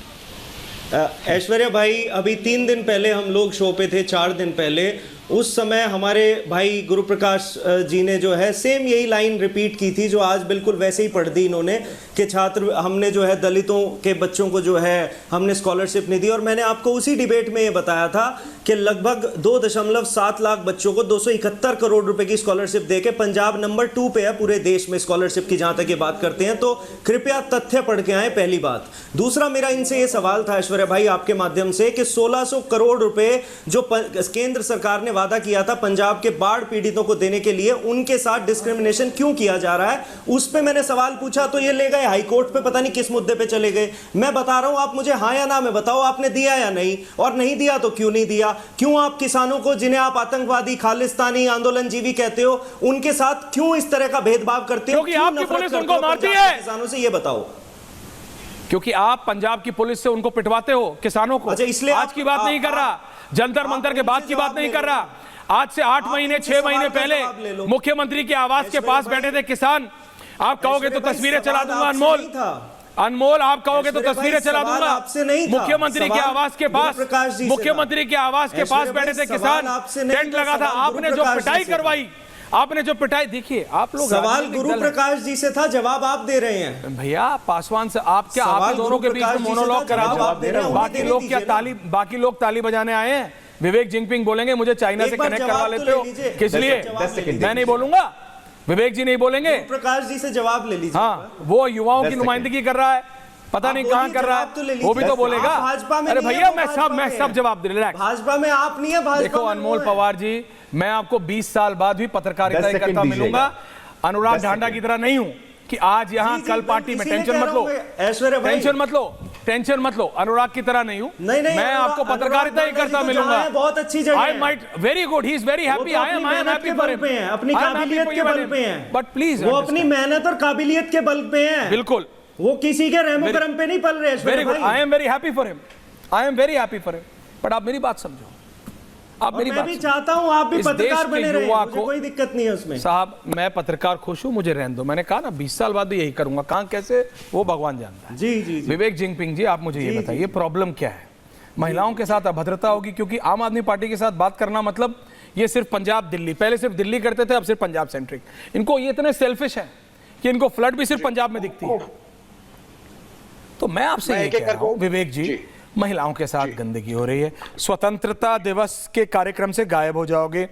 ऐश्वर्या भाई, अभी 3 दिन पहले हम लोग शो पे थे, 4 दिन पहले, उस समय हमारे भाई गुरु प्रकाश जी ने जो है सेम यही लाइन रिपीट की थी, जो आज बिल्कुल वैसे ही पढ़ दी इन्होंने, कि छात्र हमने जो है दलितों के बच्चों को जो है हमने स्कॉलरशिप नहीं दी। और मैंने आपको उसी डिबेट में ये बताया था कि लगभग 2.7 लाख बच्चों को 271 करोड़ रुपए की स्कॉलरशिप देके पंजाब नंबर 2 पे है पूरे देश में स्कॉलरशिप की, जहां तक ये बात करते हैं। तो कृपया तथ्य पढ़ के आए, पहली बात। दूसरा मेरा इनसे ये सवाल था ऐश्वर्या भाई आपके माध्यम से, कि 1600 करोड़ रुपए जो केंद्र सरकार ने वादा किया था पंजाब के बाढ़ पीड़ितों को देने के लिए, उनके साथ डिस्क्रिमिनेशन क्यों किया जा रहा है, उस पे मैंने सवाल पूछा तो ये ले गए हाई कोर्ट पे, पता नहीं किस मुद्दे पे चले गए। मैं बता रहा हूं, आप मुझे हाँ या ना में बताओ, आपने दिया या नहीं, और नहीं दिया तो क्यों नहीं दिया? क्यों आप किसानों को, जिन्हें आप आतंकवादी, खालिस्तानी, आंदोलनजीवी कहते हो, उनके साथ क्यों इस तरह का भेदभाव करते हो? क्योंकि आपकी पुलिस उनको मारती है। किसानों से ये बताओ। क्योंकि आप पंजाब की पुलिस से उनको पिटवाते हो, किसानों को। अच्छा, इसलिए आज की बात नहीं कर रहा, जंतर मंतर के बाद की बात नहीं कर रहा। आज से 8 महीने 6 महीने पहले मुख्यमंत्री के आवास के पास बैठे थे किसान। आप कहोगे तो तस्वीरें चला दूंगा अनमोल, अनमोल आप कहोगे तो तस्वीरें चला दूंगा। मुख्यमंत्री के आवास के पास, मुख्यमंत्री के आवास के पास बैठे थे किसान, टेंट लगा था। आपने जो पिटाई करवाई, आपने जो पिटाई, देखिए आप लोग, सवाल गुरु प्रकाश जी से था, जवाब आप दे रहे हैं। भैया पासवान से आप क्या, आप दोनों के बीच में मोनोलॉग करा दो। बाकी लोग क्या ताली, बाकी लोग ताली बजाने आए हैं? विवेक जिंगपिंग बोलेंगे, मुझे चाइना से कनेक्ट करवा लेते हो, किस लिए? मैं नहीं बोलूंगा, विवेक जी नहीं बोलेंगे। प्रकाश जी से जवाब ले लीजिए। हाँ, वो युवाओं की नुमाइंदगी कर रहा है, पता नहीं कहां कर रहा है, वो भी तो बोलेगा। भाजपा में अरे भैया मैं सब जवाब दे, रिलैक्स। भाजपा में आप नहीं है, भाजपा देखो अनमोल पवार जी, मैं आपको 20 साल बाद भी पत्रकारिता करता मिलूंगा। अनुराग ढांडा की तरह नहीं हूं कि आज यहां कल पार्टी में। टेंशन मत लो, टेंशन मत लो, टेंशन मत लो। अनुराग की तरह नहीं हूं, मैं आपको पत्रकारिता ही करता मिलूंगा। बहुत अच्छी जगह है। I might very good, he is very happy, I am happy for him, अपनी काबिलियत के बल पे हैं। बट प्लीज, वो अपनी मेहनत और काबिलियत के बल पे हैं। बिल्कुल, वो किसी के रहमो करम पे नहीं पल रहे। Very good, I am very happy for him, I am very happy for him. But आप मेरी बात समझो, आप मेरी बात, मैं भी चाहता हूं आप भी पत्रकार बने रहे, मुझे कोई दिक्कत नहीं है उसमें। साहब मैं पत्रकार खुश हूं, मुझे रहने दो। मैंने कहा ना 20 साल बाद भी यही करूंगा, कहां कैसे वो भगवान जानता है। जी। विवेक जिंगपिंग जी, आप मुझे ये बताइए प्रॉब्लम क्या है? महिलाओं के साथ अभद्रता होगी, क्योंकि आम आदमी पार्टी के साथ बात करना मतलब ये सिर्फ पंजाब दिल्ली, पहले सिर्फ दिल्ली करते थे, अब सिर्फ पंजाब सेंट्रिक। इनको ये इतने सेल्फिश है कि इनको फ्लड भी सिर्फ पंजाब में दिखती है। तो मैं आपसे ये कह रहा हूं विवेक जी, महिलाओं के साथ गंदगी हो रही है, स्वतंत्रता दिवस के कार्यक्रम से गायब हो जाओगे,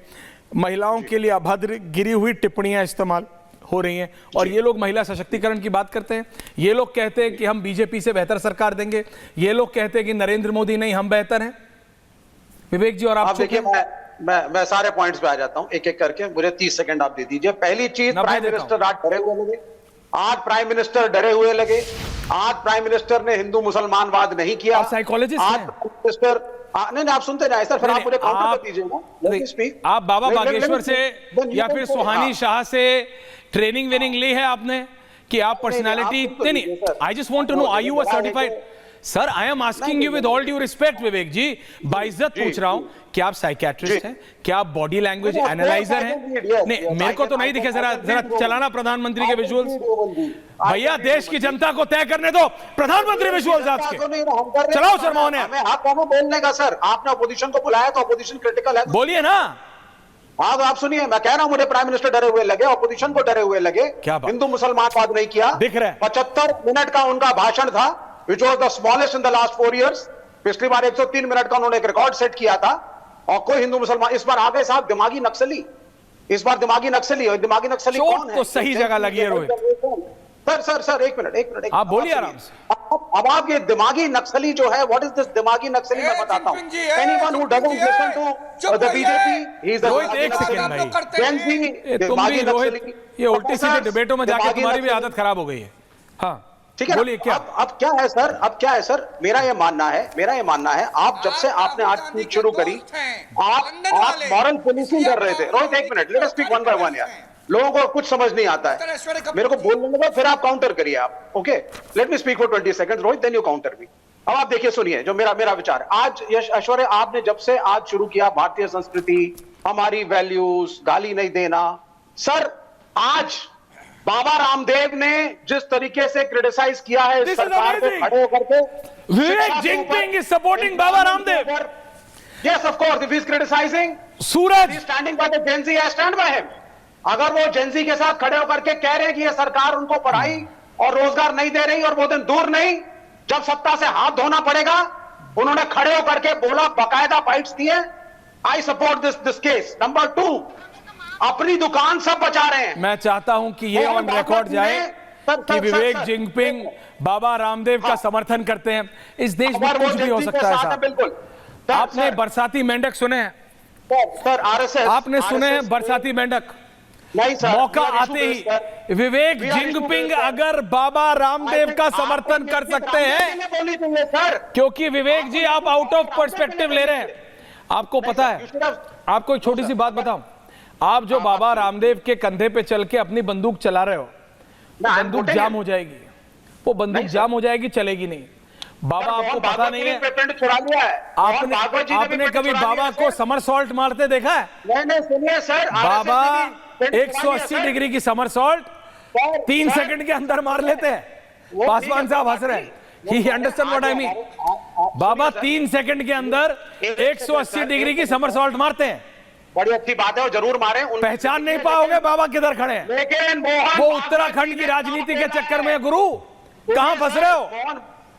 महिलाओं के लिए अभद्र गिरी हुई टिप्पणियां इस्तेमाल हो रही हैं, और ये लोग महिला सशक्तिकरण की बात करते हैं। ये लोग कहते हैं कि हम बीजेपी से बेहतर सरकार देंगे, ये लोग कहते हैं कि नरेंद्र मोदी नहीं हम बेहतर हैं। विवेक जी, और आप देखिए, मैं सारे पॉइंट्स पे आ जाता हूं एक एक करके, मुझे 30 सेकंड आप दे दीजिए। पहली चीज, प्राइम मिनिस्टर आज डरे हुए लगे, आज प्राइम मिनिस्टर डरे हुए लगे। आज प्राइम मिनिस्टर ने हिंदू मुसलमानवाद नहीं किया। साइकोलॉजिस्ट आज मिनिस्टर नहीं, आप सुनते जाए सर, फिर आप मुझे काउंटर कर दीजिए ना। आप बाबा बागेश्वर से या फिर सुहानी शाह से ट्रेनिंग वेनिंग ली है आपने कि आप पर्सनालिटी? नहीं, I just want to know, are you a certified? Sir I am asking you with all due respect Vivek ji, बाइज्जत पूछ रहा हूं, क्या आप साइकियाट्रिस्ट हैं? क्या आप बॉडी लैंग्वेज एनालाइजर हैं? नहीं, मेरे को तो नहीं दिखे। जरा चलाना प्रधानमंत्री के विजुअल्स। भैया देश की जनता को तय करने दो, प्रधानमंत्री विजुअल्स आज के चलाओ। शर्मा ने बोलने का सर, आपने अपोजिशन को बुलाया तो अपोजिशन क्रिटिकल है, बोलिए ना। हाँ तो आप सुनिए, मैं कह रहा हूं मुझे प्राइम मिनिस्टर डरे हुए लगे, अपोजिशन को डरे हुए लगे। हिंदू मुसलमानवाद नहीं किया, दिख रहा है। 75 मिनट का उनका भाषण था, which was the smallest in the last 4 years। पिछली बार 103 मिनट का उन्होंने एक रिकॉर्ड सेट किया था, और कोई हिंदू मुसलमान, इस बार आ गए साहब दिमागी नक्सली। इस बार दिमागी नक्सली, और दिमागी नक्सली कौन है? तो सही जगह लगी है रोहित। सर एक मिनट आप बोलिए आराम से। अब आप ये दिमागी नक्सली जो है, व्हाट इज दिस दिमागी नक्सली, मैं बताता हूं। Anyone who doesn't listen to the BJP, he is Rohit एक सेकंड भाई, तुम भी रोहित, ये उल्टी सीधी डिबेटों में जाके तुम्हारी भी आदत खराब हो गई है। हाँ ठीक है, बोलिए क्या? अब क्या है सर, अब क्या है सर, मेरा ये मानना है, आप जब से आपने आज स्पीच शुरू करी, आप मॉरल पुलिसिंग कर रहे थे। रोहित एक minute, let us speak one by one यार, लोगों को कुछ समझ नहीं आता है, मेरे को बोलने दो, फिर आप काउंटर करिए आप। Okay, let me speak for 20 seconds Rohit, then you counter me. अब आप देखिए, सुनिए जो मेरा विचार है। आज यश ऐश्वर्या, आपने जब से आज शुरू किया भारतीय संस्कृति, हमारी वैल्यूज, गाली नहीं देना, सर आज बाबा रामदेव ने जिस तरीके से क्रिटिसाइज किया है सरकार को खड़े होकर के, Vivek Jingping is supporting Baba Ramdev. Yes, of course. If he's criticizing, Suraj he's standing by the Gen Z. I stand by him. अगर वो Gen Z के साथ खड़े होकर के कह रहे हैं कि ये सरकार उनको पढ़ाई और रोजगार नहीं दे रही और वो दिन दूर नहीं जब सत्ता से हाथ धोना पड़ेगा, उन्होंने खड़े होकर के बोला, बकायदा बाइट्स दिए. I support this case. Number 2, अपनी दुकान सब बचा रहे हैं. मैं चाहता हूं कि ये ऑन रिकॉर्ड जाए कि विवेक जिनपिंग बाबा रामदेव का समर्थन करते हैं. इस देश में कुछ भी हो सकता है साहब. बिल्कुल. आपने बरसाती मेंढक सुने हैं? सर आरएसएस आपने सुने हैं बरसाती मेंढक? नहीं सर. मौका आते ही विवेक जिनपिंग अगर बाबा रामदेव का समर्थन कर सकते हैं, सर क्योंकि विवेक जी आप आउट ऑफ पर्सपेक्टिव ले रहे हैं. आपको पता है, आपको एक छोटी सी बात बताऊं, आप जो बाबा रामदेव के कंधे पे चल के अपनी बंदूक चला रहे हो, बंदूक जाम हो जाएगी. वो बंदूक जाम हो जाएगी, चलेगी नहीं. बाबा आपको पता नहीं है, आपने कभी बाबा को समरसॉल्ट मारते देखा है? नहीं सुनिए सर, बाबा 180 डिग्री की समरसॉल्ट 3 सेकंड के अंदर मार लेते हैं. पासवान साहब हंस रहे हैं. ही understand what I mean. Baba 3 second के अंदर 180 डिग्री की समरसॉल्ट मारते हैं. बड़ी अच्छी बात है, वो जरूर मारे. पहचान नहीं पाओगे बाबा किधर खड़े हैं. लेकिन वो उत्तराखंड की राजनीति के चक्कर में गुरु कहां फंस रहे हो?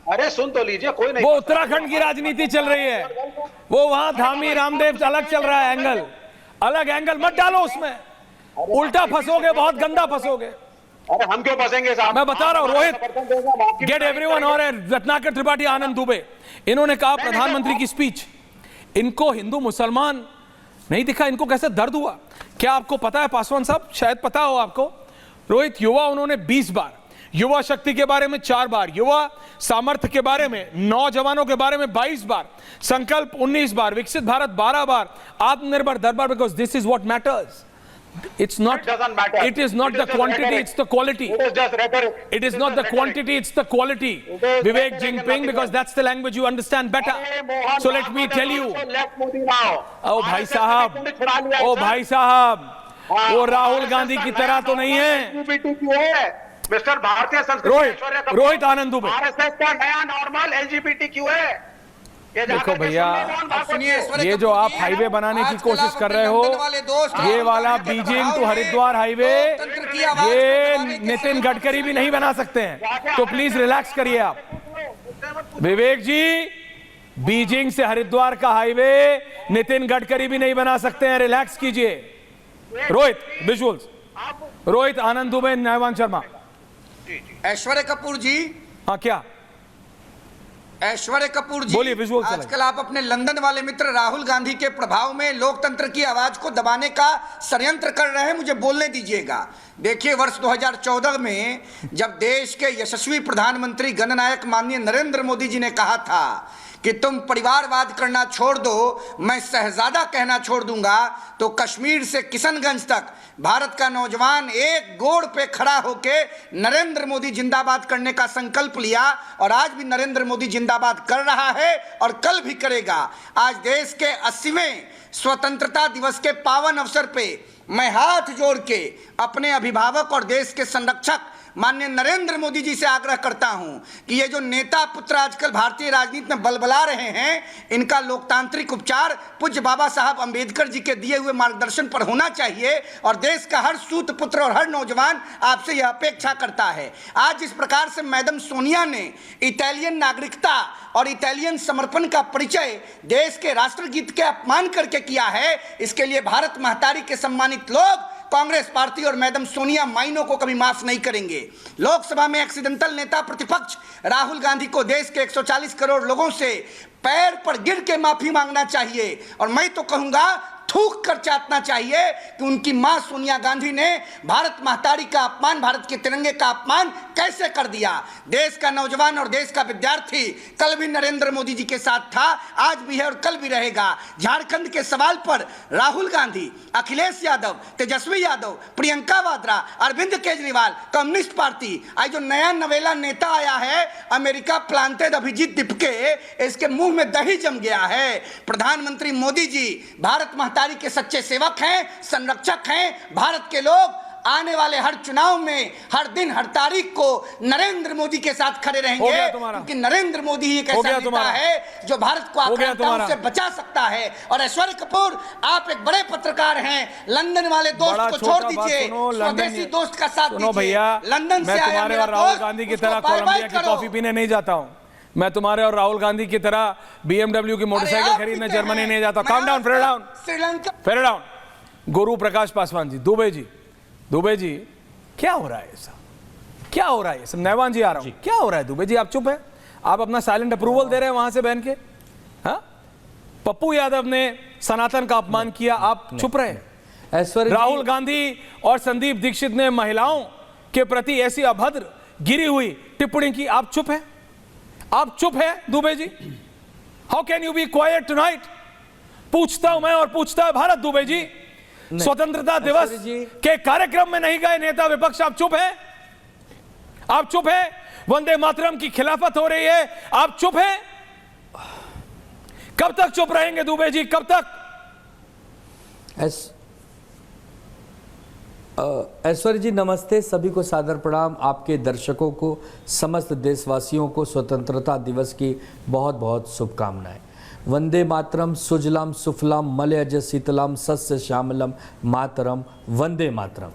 अरे सुन तो लीजिए, कोई नहीं. वो उत्तराखंड की राजनीति चल रही है, वो वहां धामी रामदेव अलग चल रहा है. एंगल अलग, एंगल मत डालो उसमें, उल्टा फंसोगे, बहुत गंदा फंसोगे. अरे हम क्यों फंसेंगे साहब? मैं बता रहा हूं. रोहित गेट एवरीवन और रत्नाकर त्रिपाठी, आनंद दुबे, इन्होंने कहा प्रधानमंत्री की स्पीच, इनको हिंदू मुसलमान नहीं दिखा, इनको कैसे दर्द हुआ. क्या आपको पता है पासवान साहब, शायद पता हो आपको, रोहित युवा उन्होंने 20 बार, युवा शक्ति के बारे में 4 बार, युवा सामर्थ्य के बारे में, नौजवानों के बारे में 22 बार, संकल्प 19 बार, विकसित भारत 12 बार, आत्मनिर्भर दरबार. Because this is what matters. It's not. It is not the quantity. It's the quality. It is not the quantity. It's the quality. Vivek Jinping, because that's the language you understand better. So let me tell you. Oh भाई साहब, oh भाई साहब, वो राहुल गांधी की तरह तो नहीं है. मिस्टर भारतीय संस्कृति रोहित आनंद दुबे, आरएसएस का नया नॉर्मल एलजीबीटीक्यू है. देखो भैया, ये जो आप हाईवे बनाने की कोशिश कर रहे हो, ये वाला बीजिंग टू हरिद्वार हाईवे, ये नितिन गडकरी भी नहीं बना सकते हैं. तो प्लीज रिलैक्स करिए आप. विवेक जी, बीजिंग से हरिद्वार का हाईवे नितिन गडकरी भी नहीं बना सकते हैं. रिलैक्स कीजिए. रोहित विजुअल्स, रोहित आनंद दुबे, नयवान शर्मा. ऐश्वर्य कपूर जी. हाँ क्या? ऐश्वर्य कपूर जी, बोलिए. विजुअल आजकल आप अपने लंदन वाले मित्र राहुल गांधी के प्रभाव में लोकतंत्र की आवाज को दबाने का षड्यंत्र कर रहे हैं. मुझे बोलने दीजिएगा. देखिए, वर्ष 2014 में जब देश के यशस्वी प्रधानमंत्री गणनायक माननीय नरेंद्र मोदी जी ने कहा था कि तुम परिवारवाद करना छोड़ दो, मैं शहजादा कहना छोड़ दूंगा, तो कश्मीर से किशनगंज तक भारत का नौजवान एक गोड़ पे खड़ा होके नरेंद्र मोदी जिंदाबाद करने का संकल्प लिया. और आज भी नरेंद्र मोदी जिंदाबाद कर रहा है और कल भी करेगा. आज देश के 80वें स्वतंत्रता दिवस के पावन अवसर पे मैं हाथ जोड़ के अपने अभिभावक और देश के संरक्षक माननीय नरेंद्र मोदी जी से आग्रह करता हूं कि ये जो नेता पुत्र आजकल भारतीय राजनीति में बलबला रहे हैं, इनका लोकतांत्रिक उपचार पूज्य बाबा साहब अंबेडकर जी के दिए हुए मार्गदर्शन पर होना चाहिए. और देश का हर सूत पुत्र और हर नौजवान आपसे यह अपेक्षा करता है. आज जिस प्रकार से मैडम सोनिया ने इटालियन नागरिकता और इटालियन समर्पण का परिचय देश के राष्ट्रगीत के अपमान करके किया है, इसके लिए भारत महतारी के सम्मानित लोग, कांग्रेस पार्टी और मैडम सोनिया माइनो को कभी माफ नहीं करेंगे. लोकसभा में एक्सीडेंटल नेता प्रतिपक्ष राहुल गांधी को देश के 140 करोड़ लोगों से पैर पर गिर के माफी मांगना चाहिए. और मैं तो कहूंगा थूक कर चाटना चाहिए कि उनकी मां सोनिया गांधी ने भारत महतारी का अपमान, भारत के तिरंगे का अपमान कैसे कर दिया. देश का नौजवान और देश का विद्यार्थी कल भी नरेंद्र मोदी जी के साथ था, आज भी है और कल भी रहेगा. झारखंड के सवाल पर राहुल गांधी, अखिलेश यादव, तेजस्वी यादव, प्रियंका वाड्रा, अरविंद केजरीवाल, कम्युनिस्ट पार्टी, आज जो नया नवेला नेता आया है अमेरिका प्लांटेड अभिजीत दिपके, इसके मुंह में दही जम गया है. प्रधानमंत्री मोदी जी भारत महतारी के सच्चे सेवक हैं, संरक्षक हैं. भारत के लोग आने वाले हर चुनाव में हर दिन हर तारीख को नरेंद्र मोदी के साथ खड़े रहेंगे, क्योंकि नरेंद्र मोदी ही एक ऐसा नेता है जो भारत को आक्रामकों से बचा सकता है। और ऐश्वर्य कपूर, आप एक बड़े पत्रकार हैं, लंदन वाले दोस्त को छोड़ दीजिए, स्वदेशी दोस्त का साथ दीजिए। लंदन से आया मेरा राहुल गांधी की तरह कोलंबिया की कॉफी पीने नहीं जाता हूं। मैं तुम्हारे और राहुल गांधी की तरह BMW की मोटरसाइकिल खरीदने जर्मनी नहीं जाता। Calm down, fair down, Sri Lanka, fair down. गुरु प्रकाश पासवान जी, दुबे जी, क्या हो रहा है ऐसा? क्या हो रहा है? सब नैवान जी आ रहा हूं, क्या हो रहा है? दुबे जी आप चुप है, आप अपना साइलेंट अप्रूवल दे रहे हैं वहां से बहन के। हाँ, पप्पू यादव ने सनातन का अपमान किया, आप चुप रहे। राहुल गांधी और संदीप दीक्षित ने महिलाओं के प्रति ऐसी अभद्र गिरी हुई टिप्पणी की, आप चुप है? आप चुप है Dubey ji? How can you be quiet tonight? पूछता हूं मैं और पूछता है भारत। दुबे जी, स्वतंत्रता दिवस के कार्यक्रम में नहीं गए नेता विपक्ष, आप चुप है? आप चुप है? वंदे मातरम की खिलाफत हो रही है, आप चुप है? कब तक चुप रहेंगे दुबे जी, कब तक? ऐश्वर्य जी नमस्ते, सभी को सादर प्रणाम, आपके दर्शकों को, समस्त देशवासियों को स्वतंत्रता दिवस की बहुत बहुत शुभकामनाएं। वंदे मातरम, सुजलाम सुफलाम मलयज शीतलाम सस्य श्यामलम मातरम, वंदे मातरम।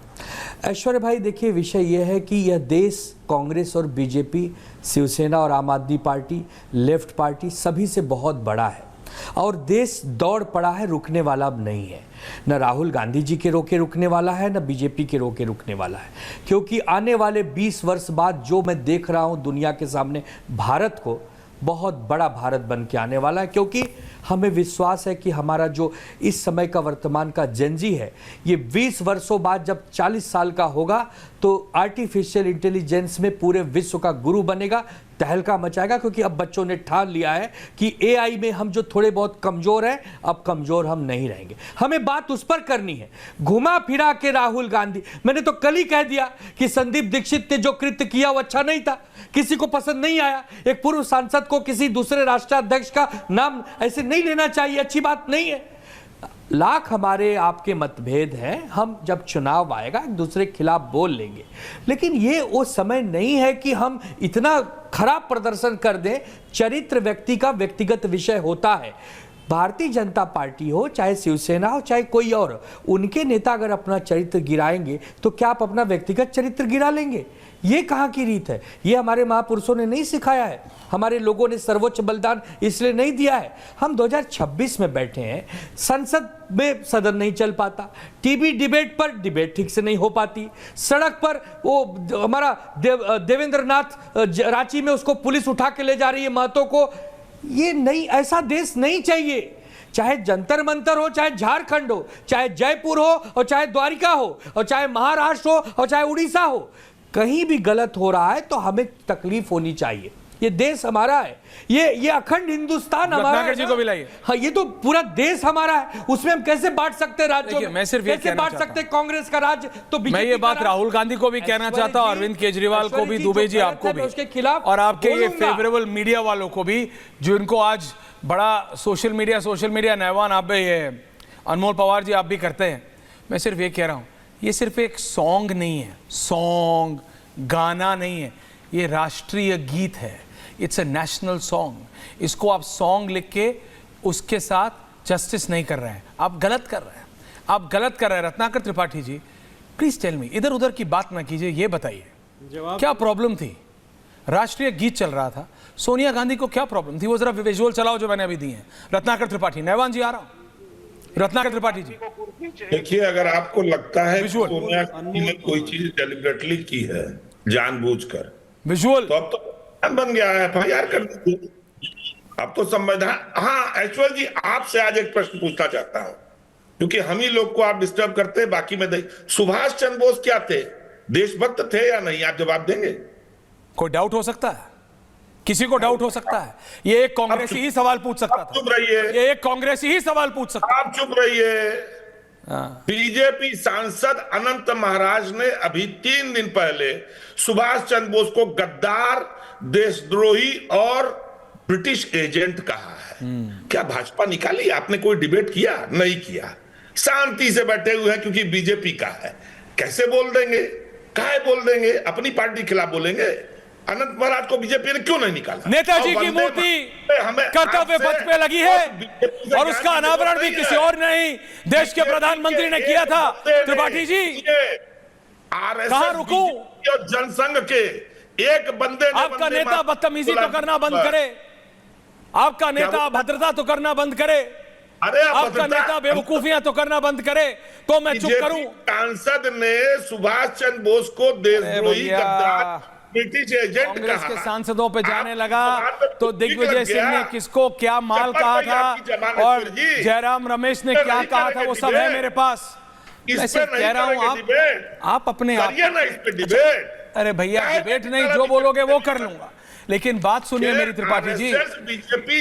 ऐश्वर्य भाई देखिए, विषय यह है कि यह देश कांग्रेस और बीजेपी, शिवसेना और आम आदमी पार्टी, लेफ्ट पार्टी सभी से बहुत बड़ा है और देश दौड़ पड़ा है, रुकने वाला अब नहीं है। न राहुल गांधी जी के रोके रुकने वाला है, न बीजेपी के रोके रुकने वाला है, क्योंकि आने वाले 20 वर्ष बाद जो मैं देख रहा हूं दुनिया के सामने, भारत को बहुत बड़ा भारत बन के आने वाला है। क्योंकि हमें विश्वास है कि हमारा जो इस समय का वर्तमान का जेनजी है, ये 20 वर्षों बाद जब 40 साल का होगा तो आर्टिफिशियल इंटेलिजेंस में पूरे विश्व का गुरु बनेगा, तहलका मचाएगा। क्योंकि अब बच्चों ने ठान लिया है कि AI में हम जो थोड़े बहुत कमजोर हैं, अब कमजोर हम नहीं रहेंगे। हमें बात उस पर करनी है। घुमा फिरा के राहुल गांधी, मैंने तो कल ही कह दिया कि संदीप दीक्षित ने जो कृत्य किया वो अच्छा नहीं था, किसी को पसंद नहीं आया। एक पूर्व सांसद को किसी दूसरे राष्ट्राध्यक्ष का नाम ऐसे नहीं लेना चाहिए, अच्छी बात नहीं है। लाख हमारे आपके मतभेद हैं, हम जब चुनाव आएगा एक दूसरे के खिलाफ बोल लेंगे, लेकिन ये वो समय नहीं है कि हम इतना खराब प्रदर्शन कर दें। चरित्र व्यक्ति का व्यक्तिगत विषय होता है। भारतीय जनता पार्टी हो, चाहे शिवसेना हो, चाहे कोई और, उनके नेता अगर अपना चरित्र गिराएंगे तो क्या आप अपना व्यक्तिगत चरित्र गिरा लेंगे? ये कहाँ की रीत है? ये हमारे महापुरुषों ने नहीं सिखाया है, हमारे लोगों ने सर्वोच्च बलिदान इसलिए नहीं दिया है। हम 2026 में बैठे हैं, संसद में सदन नहीं चल पाता, टीवी डिबेट पर डिबेट ठीक से नहीं हो पाती, सड़क पर वो हमारा देवेंद्र नाथ रांची में उसको पुलिस उठा के ले जा रही है महतो को। ये नहीं, ऐसा देश नहीं चाहिए। चाहे जंतर मंतर हो, चाहे झारखंड हो, चाहे जयपुर हो और चाहे द्वारिका हो और चाहे महाराष्ट्र हो और चाहे उड़ीसा हो, कहीं भी गलत हो रहा है तो हमें तकलीफ होनी चाहिए। ये देश हमारा है, ये अखंड हिंदुस्तान हमारा है। जी को भी हाँ, ये तो पूरा देश हमारा है, उसमें हम कैसे बांट सकते हैं राज्यों में? मैं सिर्फ ये कैसे बांट सकते हैं कांग्रेस का राज्य? तो मैं ये बात राहुल गांधी को भी कहना चाहता हूं, अरविंद केजरीवाल को भी, दुबे जी आपको भी, उसके खिलाफ और आपके ये फेवरेबल मीडिया वालों को भी, जो इनको आज बड़ा सोशल मीडिया नैवान, आप भी, ये अनमोल पवार जी आप भी करते हैं। मैं सिर्फ ये कह रहा हूं, ये सिर्फ एक सॉन्ग नहीं है, सॉन्ग गाना नहीं है, ये राष्ट्रीय गीत है। It's a national song. इसको आप सॉन्ग लिख के उसके साथ जस्टिस नहीं कर रहे हैं, आप गलत कर रहे हैं, आप गलत कर रहे हैं। रत्नाकर त्रिपाठी जी, प्लीज टेल मी, इधर उधर की बात ना कीजिए, ये बताइए क्या प्रॉब्लम थी? राष्ट्रीय गीत चल रहा था, सोनिया गांधी को क्या प्रॉब्लम थी? वो जरा विजुअल चलाओ जो मैंने अभी दिए हैं। रत्नाकर त्रिपाठी, नैवान जी आ रहा हूं, रत्नाकर त्रिपाठी जी। देखिए, अगर आपको लगता है कि सोनिया गांधी ने कोई चीज डेलिबरेटली की है, जानबूझकर, विजुअल, तो अब तो बन गया है, FIR कर दीजिए। अब तो संविधान। हाँ ऐश्वर्य जी, आपसे आज एक प्रश्न पूछना चाहता हूं, क्योंकि हम ही लोग को आप डिस्टर्ब करते हैं, बाकी में सुभाष चंद्र बोस क्या थे? देशभक्त थे या नहीं? आप जवाब देंगे? कोई डाउट हो सकता है? किसी को डाउट हो सकता है? ये एक कांग्रेसी ही सवाल पूछ सकता था। चुप रहिए। ये एक कांग्रेसी ही सवाल पूछ सकता। आप चुप रहिए। बीजेपी सांसद अनंत महाराज ने अभी 3 दिन पहले सुभाष चंद्र बोस को गद्दार, देशद्रोही और ब्रिटिश एजेंट कहा है। क्या भाजपा निकाली? आपने कोई डिबेट किया? नहीं किया, शांति से बैठे हुए हैं क्योंकि बीजेपी का है। कैसे बोल देंगे, काहे बोल देंगे, अपनी पार्टी के खिलाफ बोलेंगे? अनंत महाराज को बीजेपी ने क्यों नहीं निकाला? नेताजी की मूर्ति कर्तव्य पथ पे लगी है और उसका अनावरण भी किसी और नहीं, देश के प्रधानमंत्री ने किया था। त्रिपाठी जी कहां रुकूं? और जनसंघ के एक बंदे ने आपका नेता बदतमीजी तो करना बंद करे, आपका नेता भद्रता तो करना बंद करे, अरे आपका नेता बेवकूफियां तो करना बंद करे, तो मैं चुप करूं? सांसद ने सुभाष चंद्र बोस को देशद्रोही, गद्दार, ब्रिटिश एजेंट कांग्रेस के कहा। सांसदों पे जाने लगा तो दिग्विजय सिंह ने किसको क्या माल कहा था और जयराम रमेश ने क्या कहा था, वो सब है मेरे पास। मैं सिर्फ कह रहा हूं आप अपने आप, अरे भैया डिबेट नहीं, जो बोलोगे वो कर लूंगा, लेकिन बात सुनिए मेरी त्रिपाठी जी,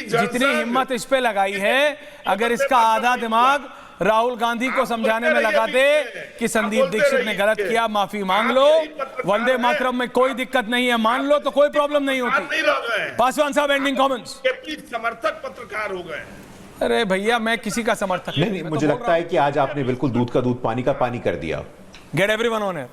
जितनी हिम्मत इस पे लगाई है, अगर इसका आधा दिमाग राहुल गांधी को समझाने में लगा दे कि संदीप दीक्षित ने गलत किया, माफी मांग लो, वंदे मातरम में कोई दिक्कत नहीं है, मान लो, तो कोई प्रॉब्लम नहीं होती। पासवान साहब एंडिंग कमेंट्स। समर्थक पत्रकार हो गए। अरे भैया मैं किसी का समर्थक नहीं, मुझे लगता है कि आज आपने बिल्कुल दूध का दूध पानी का पानी कर दिया। Get everyone on air.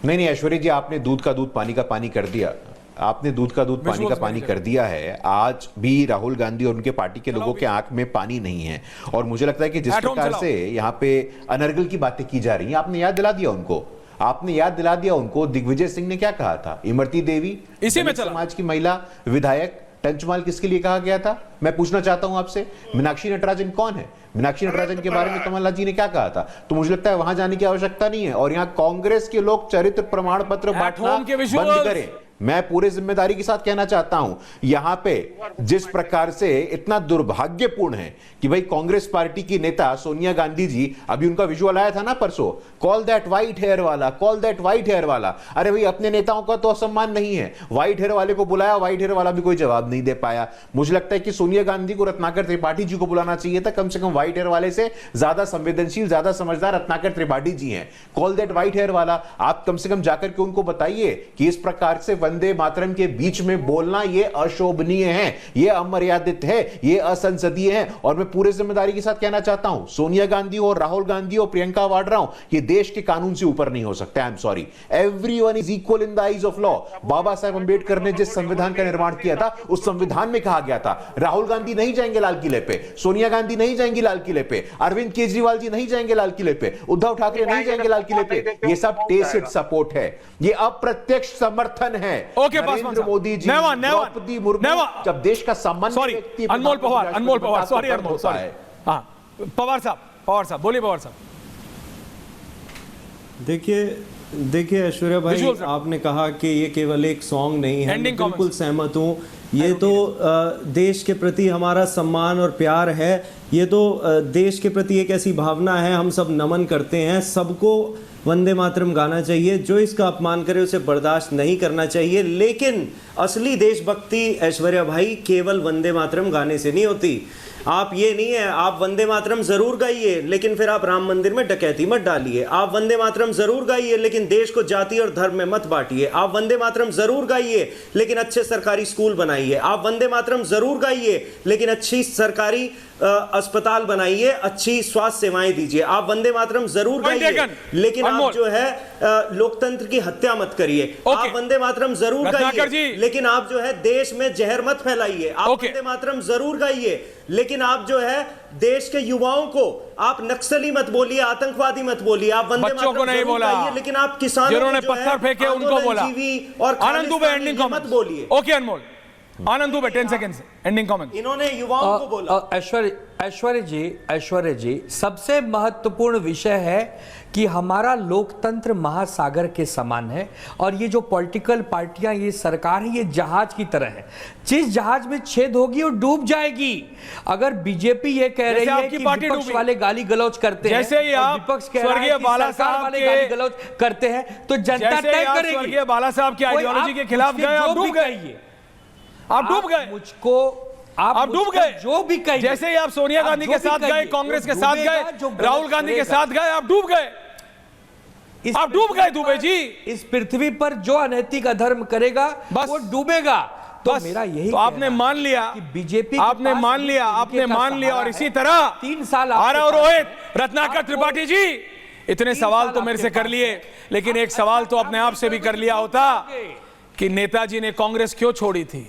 नहीं ऐश्वर्या जी, आपने दूध का दूध पानी का पानी कर दिया, आपने दूध का दूध पानी का पानी कर दिया है। आज भी राहुल गांधी और उनके पार्टी के लोगों के आंख में पानी नहीं है, और मुझे लगता है कि जिस प्रकार से यहाँ पे अनर्गल की बातें की जा रही हैं, आपने याद दिला दिया उनको, आपने याद दिला दिया उनको दिग्विजय सिंह ने क्या कहा था, इमरती देवी इसी में समाज की महिला विधायक, टंचमाल किसके लिए कहा गया था? मैं पूछना चाहता हूं आपसे, मीनाक्षी नटराजन कौन है? मीनाक्षी नटराजन के बारे में कमलनाथ जी ने क्या कहा था? तो मुझे लगता है वहां जाने की आवश्यकता नहीं है, और यहां कांग्रेस के लोग चरित्र प्रमाण पत्र बांटना बंद करें। मैं पूरे जिम्मेदारी के साथ कहना चाहता हूं, यहां पे जिस प्रकार से इतना दुर्भाग्यपूर्ण है कि भाई कांग्रेस पार्टी की नेता सोनिया गांधी जी, अभी उनका विजुअल आया था ना परसों, कॉल दैट व्हाइट हेयर वाला, कॉल दैट व्हाइट हेयर वाला। अरे भाई अपने नेताओं का तो असम्मान नहीं है, व्हाइट हेयर वाले को बुलाया, व्हाइट हेयर वाला भी कोई जवाब नहीं दे पाया। मुझे लगता है कि सोनिया गांधी को रत्नाकर त्रिपाठी जी को बुलाना चाहिए था, कम से कम व्हाइट हेयर वाले से ज्यादा संवेदनशील, ज्यादा समझदार रत्नाकर त्रिपाठी जी हैं। कॉल दैट व्हाइट हेयर वाला, आप कम से कम जाकर के उनको बताइए कि इस प्रकार से वंदे मातरम के बीच में बोलना ये अशोभनीय है, ये अमर्यादित है, ये असंसदीय है। और मैं पूरे जिम्मेदारी के साथ कहना चाहता हूं, सोनिया गांधी हो, राहुल गांधी हो, प्रियंका वाड्रा हो, ये देश के कानून से ऊपर नहीं हो सकते। I am sorry, everyone is equal in the eyes of law. Baba Saheb Ambedkar ने जिस संविधान का निर्माण किया था, उस संविधान में कहा गया था राहुल गांधी नहीं जाएंगे लाल किले पे, सोनिया गांधी नहीं जाएंगी लाल किले पे, अरविंद केजरीवाल जी नहीं जाएंगे लाल किले पे, उद्धव ठाकरे नहीं जाएंगे लाल किले पे। ये सब टेसिड सपोर्ट है, ये अप्रत्यक्ष समर्थन है। नरेंद्र मोदी जी, द्रौपदी मुर्मू, जब देश का सामान्य व्यक्ति, अनमोल पवार, सॉरी अनमोल, सॉरी। हाँ पवार साहब बोलिए। पवार साहब देखिए ऐश्वर्या भाई, आपने कहा कि ये केवल एक सॉन्ग नहीं है, मैं बिल्कुल सहमत हूं। ये तो देश के प्रति हमारा सम्मान और प्यार है, ये तो देश के प्रति एक ऐसी भावना है, हम सब नमन करते हैं। सबको वंदे मातरम गाना चाहिए, जो इसका अपमान करे उसे बर्दाश्त नहीं करना चाहिए। लेकिन असली देशभक्ति ऐश्वर्या भाई केवल वंदे मातरम गाने से नहीं होती। आप ये नहीं है, आप वंदे मातरम जरूर गाइए, लेकिन फिर आप राम मंदिर में डकैती मत डालिए। आप वंदे मातरम जरूर गाइए, लेकिन देश को जाति और धर्म में मत बांटिए। आप वंदे मातरम जरूर गाइए, लेकिन अच्छे सरकारी स्कूल बनाइए। आप वंदे मातरम जरूर गाइए, लेकिन अच्छी सरकारी अस्पताल बनाइए, अच्छी स्वास्थ्य सेवाएं दीजिए। आप वंदे मातरम जरूर गाइए, लेकिन आप जो है लोकतंत्र की हत्या मत करिए। आप वंदे मातरम जरूर गाइए, लेकिन आप जो है देश में जहर मत फैलाइए। आप वंदे मातरम जरूर गाइए, लेकिन आप जो है देश के युवाओं को आप नक्सली मत बोलिए, आतंकवादी मत बोलिए। आप वंदे बच्चों को नहीं बोला, लेकिन आप किसानों जिन्होंने पत्थर फेंके उनको बोला। और आनंद दुबे एंडिंग मत बोलिए। ओके अनमोल, आनंद दुबे 10 सेकंड्स एंडिंग कमेंट। इन्होंने युवाओं को बोला। ऐश्वर्य जी, सबसे महत्वपूर्ण विषय है कि हमारा लोकतंत्र महासागर के समान है, और ये जो पॉलिटिकल पार्टियां, ये सरकार है, ये जहाज की तरह है। जिस जहाज में छेद होगी वो डूब जाएगी। अगर बीजेपी ये कह रही है कि विपक्ष वाले गाली गलौज करते हैं, जैसे ही आप विपक्ष कह रहा है कि सरकार वाले गाली गलौज करते हैं, तो जनता तय करेगी। स्वर्गीय बाला साहब की आइडियोलॉजी के खिलाफ गए, आप डूब गए। आप डूब गए, मुझको आप डूब गए। जो भी कहिए, जैसे ही आप सोनिया गांधी के साथ गए, कांग्रेस के साथ गए, राहुल गांधी के साथ गए, आप डूब गए। आप डूब गए दुबे जी। इस पृथ्वी पर जो अनैतिक अधर्म करेगा बस वो डूबेगा। तो बस मेरा यही तो आपने मान लिया कि बीजेपी, आपने मान लिया, और इसी तरह 3 साल आरव रोहित, रत्नाकर त्रिपाठी जी, इतने सवाल तो मेरे से कर लिए, लेकिन एक सवाल तो अपने आप से भी कर लिया होता कि नेताजी ने कांग्रेस क्यों छोड़ी थी?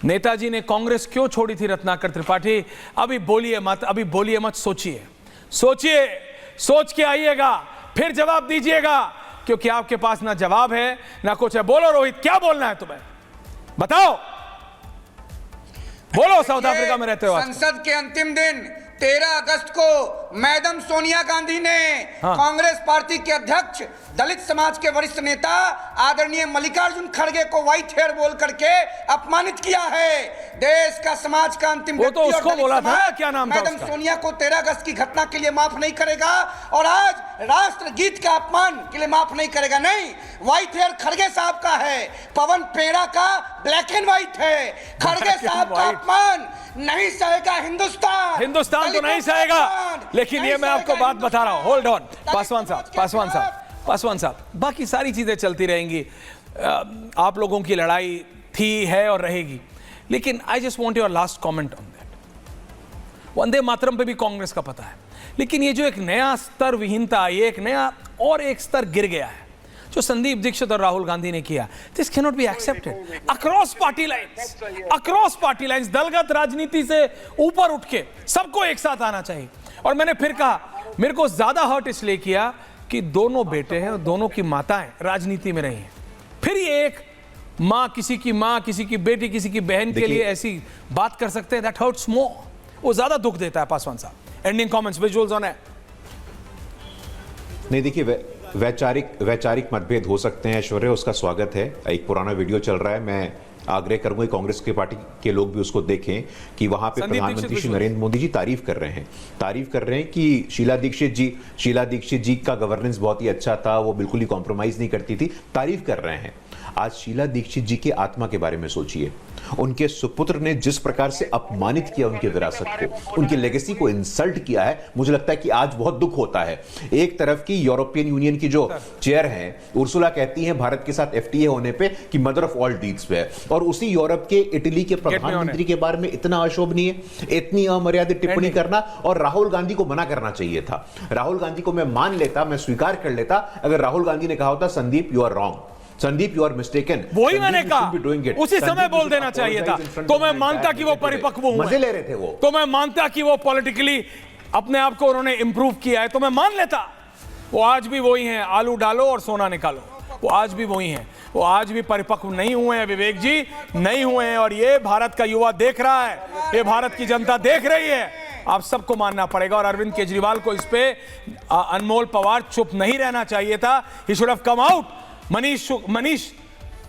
नेताजी ने कांग्रेस क्यों छोड़ी थी रत्नाकर त्रिपाठी? अभी बोलिए मत, अभी बोलिए मत, सोचिए, सोचिए, सोच के आइएगा, फिर जवाब दीजिएगा, क्योंकि आपके पास ना जवाब है ना कुछ है। बोलो रोहित, क्या बोलना है तुम्हें, बताओ, बोलो। साउथ अफ्रीका में रहते हो। संसद के अंतिम दिन 13 अगस्त को मैडम सोनिया गांधी ने कांग्रेस पार्टी के अध्यक्ष, दलित समाज के वरिष्ठ नेता आदरणीय मल्लिकार्जुन खड़गे को व्हाइट हेयर बोल करके अपमानित किया है। देश का, समाज का अंतिम वो तो उसको बोला था, क्या नाम था मैडम सोनिया को 13 अगस्त की घटना के लिए माफ नहीं करेगा और आज राष्ट्रगीत का अपमान के लिए माफ नहीं करेगा। नहीं, व्हाइट हेयर खड़गे साहब का है, पवन पेड़ा का ब्लैक एंड व्हाइट है। खड़गे साहब का अपमान नहीं सहेगा हिंदुस्तान। हिंदुस्तान तो नहीं सहेगा, लेकिन ये मैं आपको बात बता रहा हूं। होल्ड ऑन पासवान साहब, पासवान साहब, पासवान साहब, बाकी सारी चीजें चलती रहेंगी। आप लोगों की लड़ाई थी, है और रहेगी, लेकिन I just want your last comment on that. Vande Mataram पे भी कांग्रेस का पता है, लेकिन ये जो एक नया स्तर विहीनता, ये एक नया और एक स्तर गिर गया है जो संदीप दीक्षित और राहुल गांधी ने किया। This can not be accepted across party lines, across party lines. दलगत राजनीति से ऊपर उठ के सबको एक साथ आना चाहिए। और मैंने फिर कहा, मेरे को ज्यादा हर्ट इसलिए किया कि दोनों बेटे हैं और दोनों की माताएं राजनीति में रही हैं। फिर ये एक मां, किसी की मां, किसी की बेटी, किसी की बहन के लिए ऐसी बात कर सकते हैं, दैट हर्ट्स मोर, वो ज्यादा दुख देता है। पासवान साहब, एंडिंग कमेंट्स, विजुअल्स ऑन है। नहीं, देखिए, वैचारिक मतभेद हो सकते हैं ऐश्वर्या, उसका स्वागत है। एक पुराना वीडियो चल रहा है, मैं आग्रह करूंगा कांग्रेस के पार्टी के लोग भी उसको देखें कि वहां पे प्रधानमंत्री श्री नरेंद्र मोदी जी तारीफ कर रहे हैं कि शीला दीक्षित जी का गवर्नेंस बहुत ही अच्छा था, वो बिल्कुल ही कॉम्प्रोमाइज नहीं करती थी, तारीफ कर रहे हैं। आज शीला दीक्षित जी की आत्मा के बारे में सोचिए। उनके सुपुत्र ने जिस प्रकार से अपमानित किया उनकी विरासत को, उनकी लेगेसी को इंसल्ट किया है, मुझे लगता है कि आज बहुत दुख होता है। एक तरफ की यूरोपियन यूनियन की जो चेयर है उर्सुला कहती हैं भारत के साथ एफटीए होने पे कि मदर ऑफ ऑल डीड्स पे है, और उसी यूरोप के इटली के प्रधानमंत्री के बारे में इतना अशोभनीय, इतनी अमर्यादित टिप्पणी करना, और राहुल गांधी को मना करना चाहिए था। राहुल गांधी को मैं मान लेता, मैं स्वीकार कर लेता अगर राहुल गांधी ने कहा होता Sandeep you are wrong, Sandeep you are mistaken. वही मैंने कहा, उसी समय बोल देना चाहिए था। तो मैं मानता कि वो परिपक्व हुए, मजे ले रहे थे वो, तो मैं मानता कि वो पॉलिटिकली अपने आप को उन्होंने इंप्रूव किया है, तो मैं मान लेता। वो आज भी वही हैं, आलू डालो और सोना निकालो, वो आज भी वही हैं, वो आज भी परिपक्व नहीं हुए हैं विवेक जी, नहीं हुए हैं। और ये भारत का युवा देख रहा है, ये भारत की जनता देख रही है, आप सबको मानना पड़ेगा। और अरविंद केजरीवाल को इस पे अनमोल पवार चुप नहीं रहना चाहिए था, he should have come out. Manish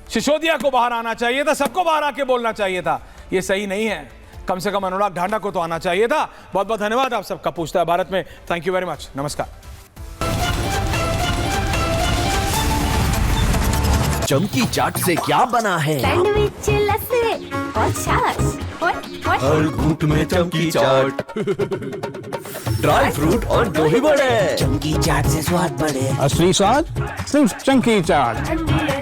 Sisodia को बाहर आना चाहिए था, सबको बाहर आके बोलना चाहिए था, ये सही नहीं है। कम से कम अनुराग ढांडा को तो आना चाहिए था। बहुत बहुत धन्यवाद आप सबका, पूछता है भारत में। थैंक यू वेरी मच, नमस्कार। चमकी चाट से क्या बना है? सैंडविच, लस्सी और छाछ हर घूंट में चमकी चाट, ड्राई फ्रूट और दही बड़े, चमकी चाट से स्वाद बढ़े। असली स्वाद सिर्फ चंकी चाट।